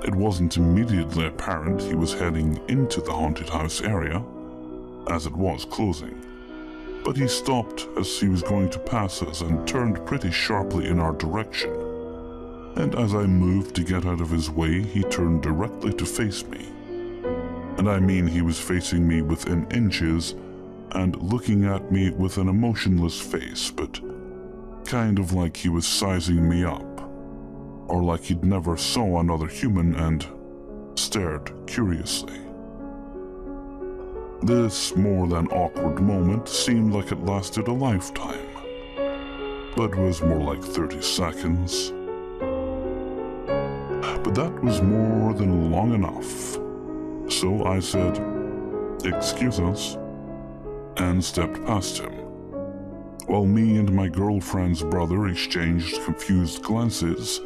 It wasn't immediately apparent he was heading into the haunted house area, as it was closing, but he stopped as he was going to pass us and turned pretty sharply in our direction. And as I moved to get out of his way, he turned directly to face me. And I mean he was facing me within inches and looking at me with an emotionless face, but kind of like he was sizing me up, or like he'd never saw another human and stared curiously. This more than awkward moment seemed like it lasted a lifetime, but was more like 30 seconds. But that was more than long enough. So I said, "Excuse us," and stepped past him, while me and my girlfriend's brother exchanged confused glances,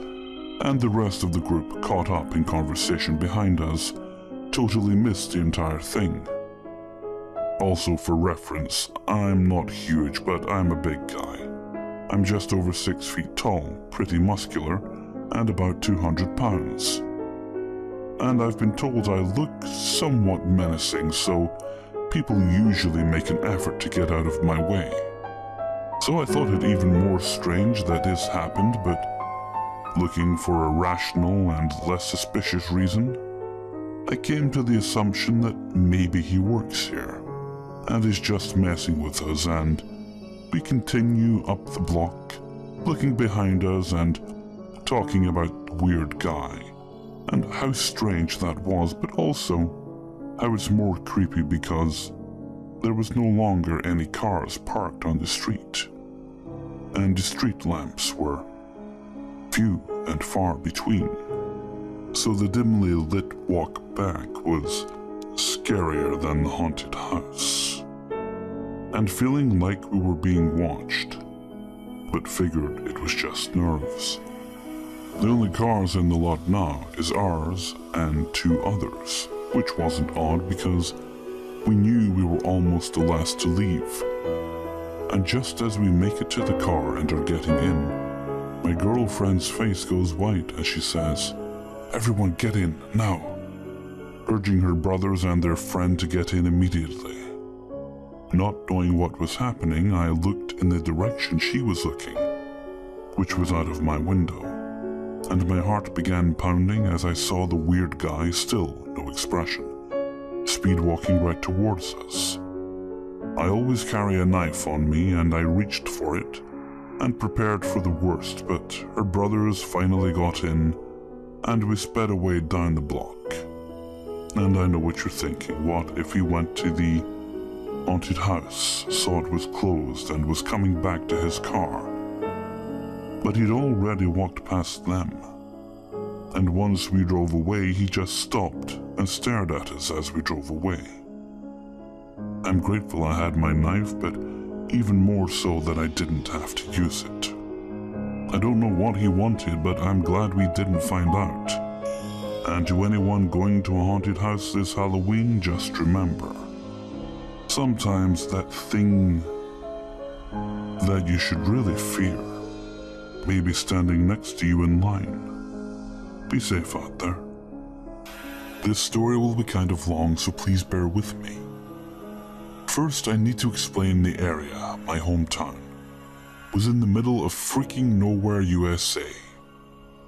and the rest of the group caught up in conversation behind us, totally missed the entire thing. Also for reference, I'm not huge, but I'm a big guy. I'm just over 6 feet tall, pretty muscular, and about 200 pounds. And I've been told I look somewhat menacing, so people usually make an effort to get out of my way. So I thought it even more strange that this happened, but looking for a rational and less suspicious reason, I came to the assumption that maybe he works here and is just messing with us, and we continue up the block, looking behind us and talking about the weird guy and how strange that was, but also how it's more creepy because there was no longer any cars parked on the street, and the street lamps were few and far between, so the dimly lit walk back was scarier than the haunted house, and feeling like we were being watched, but figured it was just nerves. The only cars in the lot now is ours and 2 others, which wasn't odd because we knew we were almost the last to leave. And just as we make it to the car and are getting in, my girlfriend's face goes white as she says, "Everyone get in, now," urging her brothers and their friend to get in immediately. Not knowing what was happening, I looked in the direction she was looking, which was out of my window, and my heart began pounding as I saw the weird guy, still no expression, speed walking right towards us. I always carry a knife on me, and I reached for it and prepared for the worst, but her brothers finally got in, and we sped away down the block. And I know what you're thinking. What if he went to the haunted house, saw it was closed, and was coming back to his car? But he'd already walked past them, and once we drove away, he just stopped and stared at us as we drove away. I'm grateful I had my knife, but even more so that I didn't have to use it. I don't know what he wanted, but I'm glad we didn't find out. And to anyone going to a haunted house this Halloween, just remember, sometimes that thing that you should really fear may be standing next to you in line. Be safe out there. This story will be kind of long, so please bear with me. First, I need to explain the area. My hometown was in the middle of freaking nowhere, USA.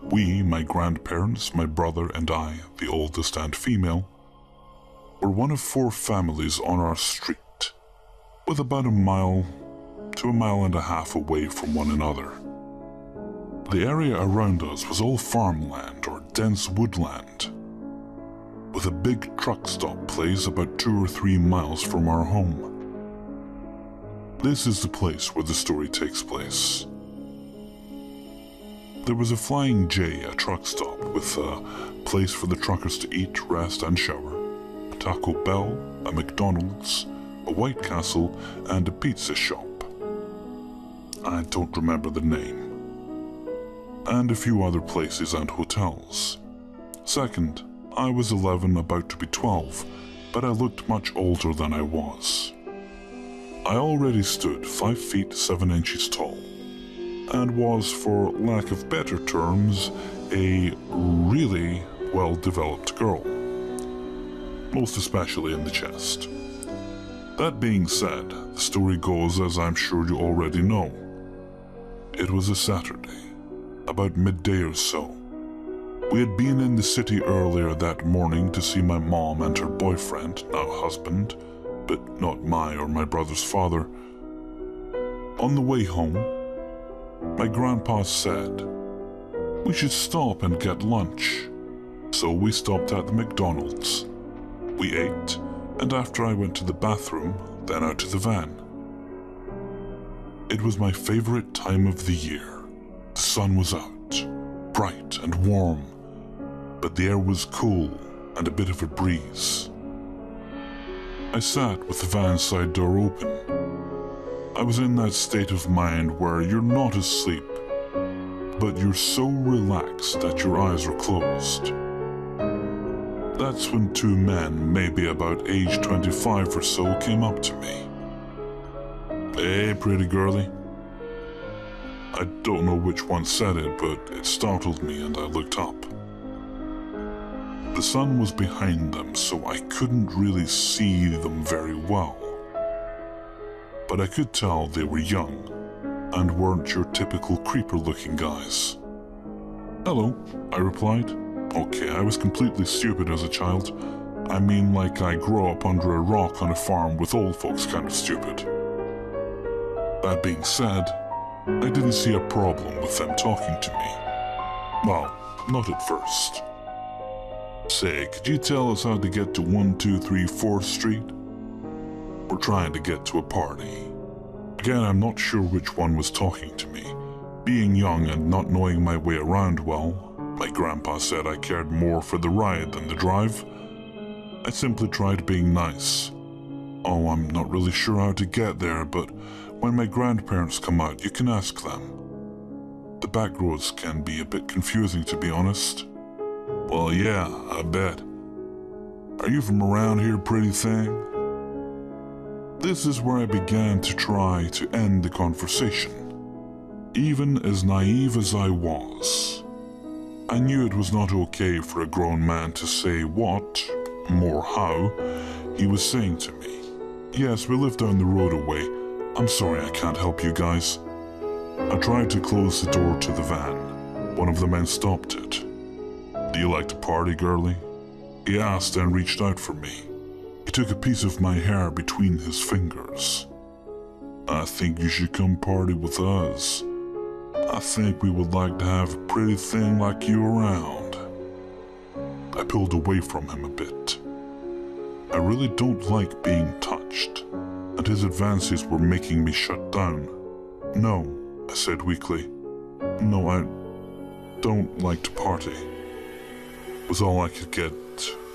We, my grandparents, my brother and I, the oldest and female, were one of 4 families on our street, with about a mile to a mile and a half away from one another. The area around us was all farmland or dense woodland. with a big truck stop place about 2 or 3 miles from our home. This is the place where the story takes place. There was a Flying J, a truck stop with a place for the truckers to eat, rest and shower, a Taco Bell, a McDonald's, a White Castle and a pizza shop. I don't remember the name. And a few other places and hotels. Second, I was 11, about to be 12, but I looked much older than I was. I already stood 5 feet 7 inches tall, and was, for lack of better terms, a really well-developed girl, most especially in the chest. That being said, the story goes as I'm sure you already know. It was a Saturday, about midday or so. We had been in the city earlier that morning to see my mom and her boyfriend, now husband, but not my or my brother's father. On the way home, my grandpa said, "We should stop and get lunch." So we stopped at the McDonald's. We ate, and after I went to the bathroom, then out to the van. It was my favorite time of the year. The sun was out, bright and warm, but the air was cool and a bit of a breeze. I sat with the van side door open. I was in that state of mind where you're not asleep, but you're so relaxed that your eyes are closed. That's when 2 men, maybe about age 25 or so, came up to me. "Hey, pretty girlie." I don't know which one said it, but it startled me and I looked up. The sun was behind them, so I couldn't really see them very well. But I could tell they were young and weren't your typical creeper-looking guys. "Hello," I replied. Okay, I was completely stupid as a child. I mean, like I grew up under a rock on a farm with old folks kind of stupid. That being said, I didn't see a problem with them talking to me. Well, not at first. "Say, could you tell us how to get to 123 4th Street? We're trying to get to a party." Again, I'm not sure which one was talking to me. Being young and not knowing my way around well, my grandpa said I cared more for the ride than the drive. I simply tried being nice. "Oh, I'm not really sure how to get there, but when my grandparents come out, you can ask them. The back roads can be a bit confusing, to be honest." "Well, yeah, I bet. Are you from around here, pretty thing?" This is where I began to try to end the conversation. Even as naive as I was, I knew it was not okay for a grown man to say what, more how, he was saying to me. "Yes, we live down the road away. I'm sorry I can't help you guys." I tried to close the door to the van. One of the men stopped it. "Do you like to party, girlie?" he asked and reached out for me. He took a piece of my hair between his fingers. "I think you should come party with us. I think we would like to have a pretty thing like you around." I pulled away from him a bit. I really don't like being touched, and his advances were making me shut down. "No," I said weakly. "No, I don't like to party," was all I could get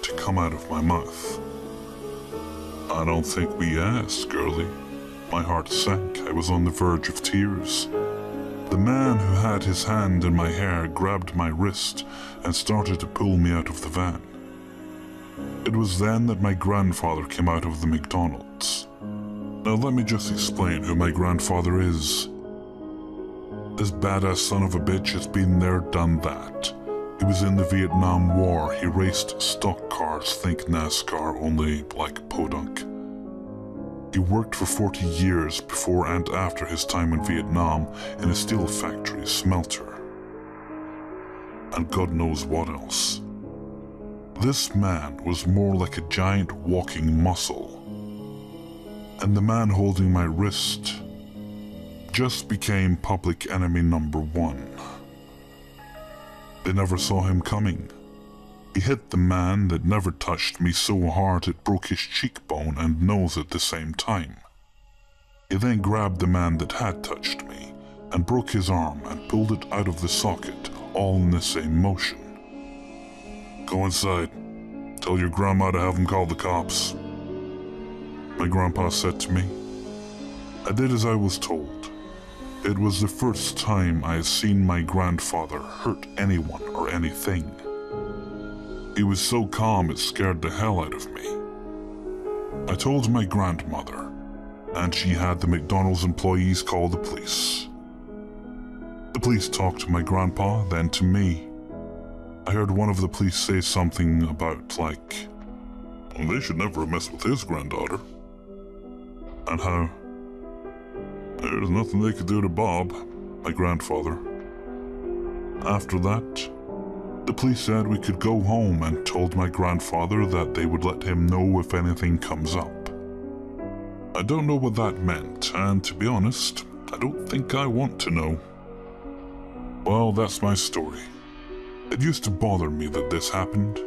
to come out of my mouth. "I don't think we asked, girlie." My heart sank. I was on the verge of tears. The man who had his hand in my hair grabbed my wrist and started to pull me out of the van. It was then that my grandfather came out of the McDonald's. Now let me just explain who my grandfather is. This badass son of a bitch has been there, done that. He was in the Vietnam War. He raced stock cars, think NASCAR, only like podunk. He worked for 40 years before and after his time in Vietnam in a steel factory smelter. And God knows what else. This man was more like a giant walking muscle. And the man holding my wrist just became public enemy number 1. They never saw him coming. He hit the man that never touched me so hard it broke his cheekbone and nose at the same time. He then grabbed the man that had touched me and broke his arm and pulled it out of the socket, all in the same motion. "Go inside. Tell your grandma to have them call the cops," my grandpa said to me. I did as I was told. It was the first time I had seen my grandfather hurt anyone or anything. He was so calm it scared the hell out of me. I told my grandmother, and she had the McDonald's employees call the police. The police talked to my grandpa, then to me. I heard one of the police say something about, like, "They should never have messed with his granddaughter," and how there's nothing they could do to Bob, my grandfather. After that, the police said we could go home and told my grandfather that they would let him know if anything comes up. I don't know what that meant, and to be honest, I don't think I want to know. Well, that's my story. It used to bother me that this happened.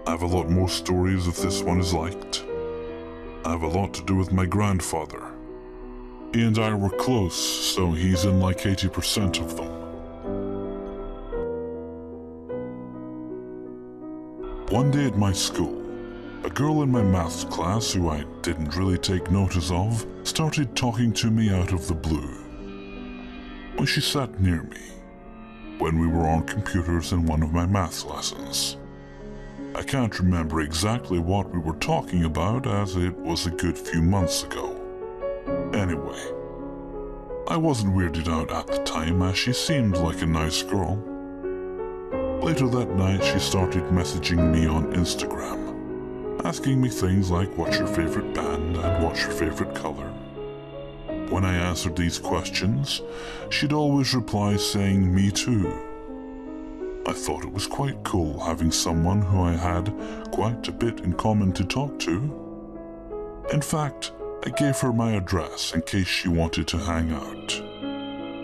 I have a lot more stories if this one is liked. I have a lot to do with my grandfather. He and I were close, so he's in like 80% of them. One day at my school, a girl in my maths class who I didn't really take notice of started talking to me out of the blue. When she sat near me, when we were on computers in one of my maths lessons. I can't remember exactly what we were talking about as it was a good few months ago. Anyway, I wasn't weirded out at the time as she seemed like a nice girl. Later that night she started messaging me on Instagram, asking me things like what's your favorite band and what's your favorite color. When I answered these questions, she'd always reply saying me too. I thought it was quite cool having someone who I had quite a bit in common to talk to. In fact, I gave her my address in case she wanted to hang out.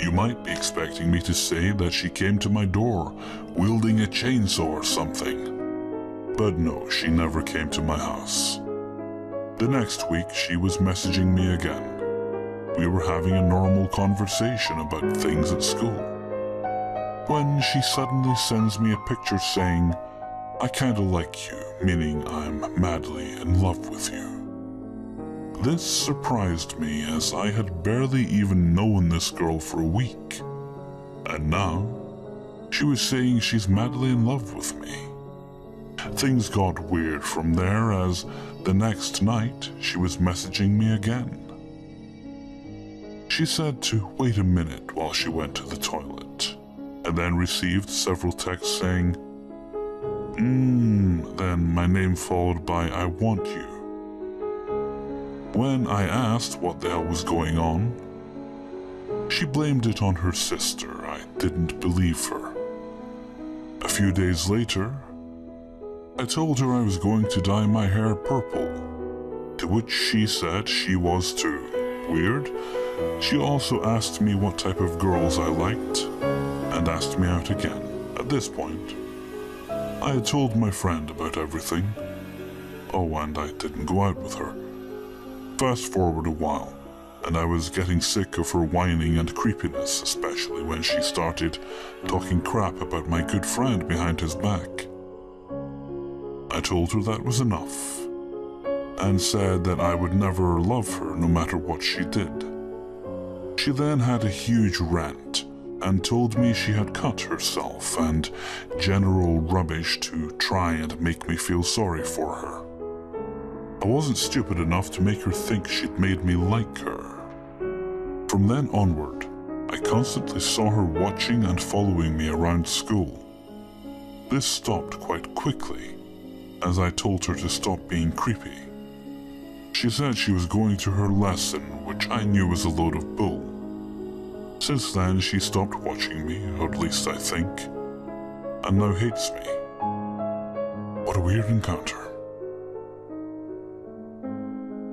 You might be expecting me to say that she came to my door wielding a chainsaw or something. But no, she never came to my house. The next week she was messaging me again. We were having a normal conversation about things at school, when she suddenly sends me a picture saying, "I kinda like you," meaning I'm madly in love with you. This surprised me as I had barely even known this girl for a week, and now she was saying she's madly in love with me. Things got weird from there as the next night she was messaging me again. She said to wait a minute while she went to the toilet, and then received several texts saying, then my name followed by "I want you." When I asked what the hell was going on, she blamed it on her sister. I didn't believe her. A few days later, I told her I was going to dye my hair purple, to which she said she was too. Weird. She also asked me what type of girls I liked, and asked me out again. At this point, I had told my friend about everything. Oh, and I didn't go out with her. Fast forward a while, and I was getting sick of her whining and creepiness, especially when she started talking crap about my good friend behind his back. I told her that was enough, and said that I would never love her no matter what she did. She then had a huge rant and told me she had cut herself and general rubbish to try and make me feel sorry for her. I wasn't stupid enough to make her think she'd made me like her. From then onward, I constantly saw her watching and following me around school. This stopped quite quickly, as I told her to stop being creepy. She said she was going to her lesson, which I knew was a load of bull. Since then, she stopped watching me, or at least I think, and now hates me. What a weird encounter.